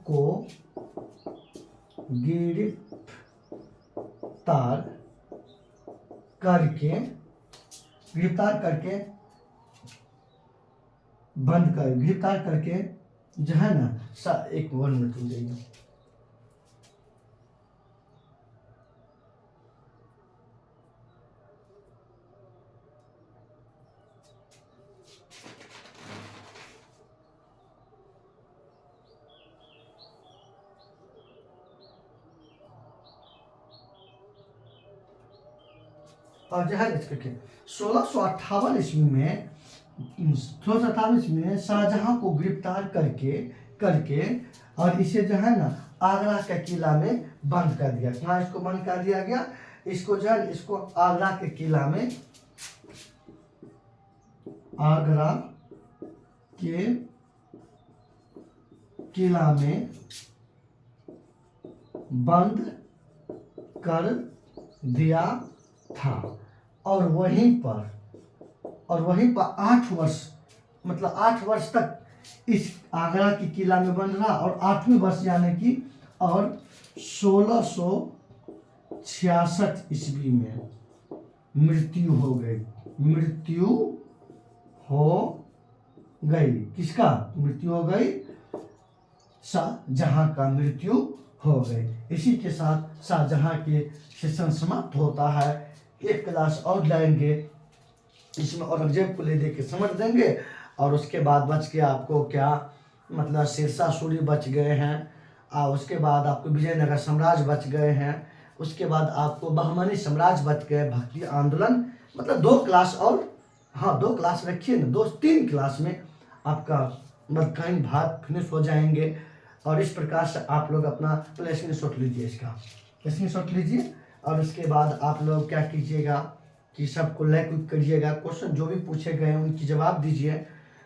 को गिरफ्तार करके गिरफ्तार करके जो है ना एक 1 मिनट हो जाएगा। और जो है इसके 1658 ईस्वी में 1658 ईस्वी में शाहजहां को गिरफ्तार करके करके और इसे जो है ना आगरा के किला में बंद कर दिया। कहाँ इसको बंद कर दिया गया? इसको जो है इसको आगरा के किला में, आगरा के किला में बंद कर दिया था। और वहीं पर 8 वर्ष, मतलब 8 वर्ष तक इस आगरा के किला में बंद रहा। और 8वें वर्ष यानी कि और 1666 ईस्वी में मृत्यु हो गई। मृत्यु हो गई। किसका मृत्यु हो गई? शाहजहां का मृत्यु हो गई। इसी के साथ शाहजहां के सेशन समाप्त होता है। एक क्लास और लाएंगे इसमें औरंगजेब को ले दे के समझ देंगे। और उसके बाद बच के आपको क्या, मतलब शेरशाह सूरी बच गए हैं, और उसके बाद आपको विजयनगर साम्राज्य बच गए हैं, उसके बाद आपको बहमनी साम्राज्य बच गए, भक्ति आंदोलन, मतलब 2 क्लास और, हाँ 2 क्लास रखिए ना, 2-3 क्लास में आपका मध्यान्ह भाग फिनिश हो जाएंगे। और इस प्रकार से आप लोग अपना पहले स्क्रीनशॉट लीजिए, इसका स्क्रीनशॉट लीजिए। और उसके बाद आप लोग क्या कीजिएगा कि सबको लाइक करिएगा, क्वेश्चन जो भी पूछे गए हैं उनकी जवाब दीजिए,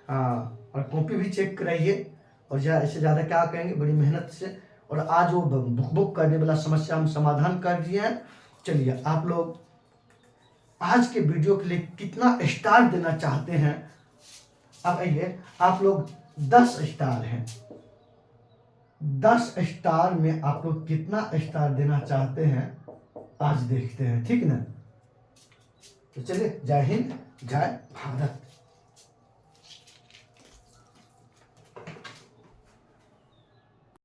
और कॉपी भी चेक कराइए। और इससे ज़्यादा क्या कहेंगे, बड़ी मेहनत से। और आज वो बुक करने वाला समस्या हम समाधान कर दिए हैं। चलिए, आप लोग आज के वीडियो के लिए कितना स्टार देना चाहते हैं? अब आइए, आप लोग 10 स्टार हैं, 10 स्टार में आप लोग कितना स्टार देना चाहते हैं आज देखते हैं, ठीक ना? तो चलिए, जय हिंद, जय भारत।